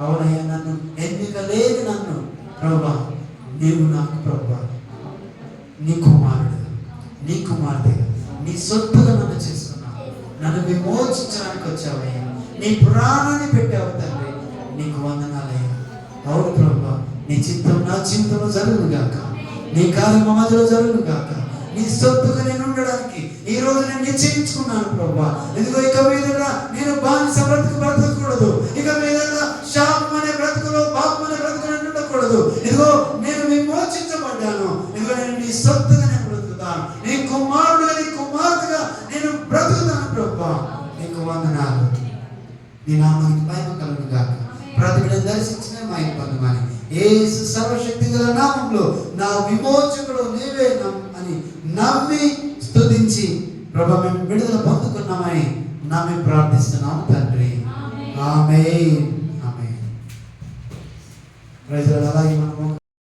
అవునయ్యా, నన్ను ఎన్నిక లేదు నన్ను ప్రభువా, నీవు నాకు ప్రభువా నీ కుమారుడుగా, నీ కుమార్తెగా, నీ సొత్తుగా నన్ను చేసుకున్నావు. నన్ను విమోచించడానికి వచ్చావయ్యా, నీ ప్రాణాన్ని పెట్టావు తండ్రి, నీకు వందనాలయ్యా. అవును ప్రభువా, నీ చిత్తం నా జీవితంలో జరుగును గాక, నీ కార్యం మా మధ్యలో జరుగును గాక. నీ సొత్తుగా నేను ఉండడానికి ఈ రోజు నేను నిశ్చయించుకున్నాను ప్రభువా. ఇదిగో ఇక మీద నేను బానిస బ్రతకూడదు, ఇక మీద శాపం అనే బ్రతుకులో పాపం అనే బ్రతుకులు ఉండకూడదు. ఇదిగో నేను విమోచించబడ్డాను, ఇదిగో నేను నీ సొత్తుగా నేను బ్రతుకుతాను, నీ కుమారుడుగా నీ కుమార్తెగా నేను బ్రతుకుతాను ప్రభువా. నీకు వందనాలు. నీ నామానికి మహిమ కలుగును గాక. ప్రతి బిడ్డను దర్శించిన మహిమ పొందమని యేసు సర్వశక్తి గల నామంలో నా విమోచకుడు నీవే అని నమ్మి స్తుతించి ప్రభువా మేము విడుదల పొందుకున్నామని నమ్మి ప్రార్థిస్తున్నాము తండ్రి. Amen. Amen. Praise the Lord. అలాగే మనము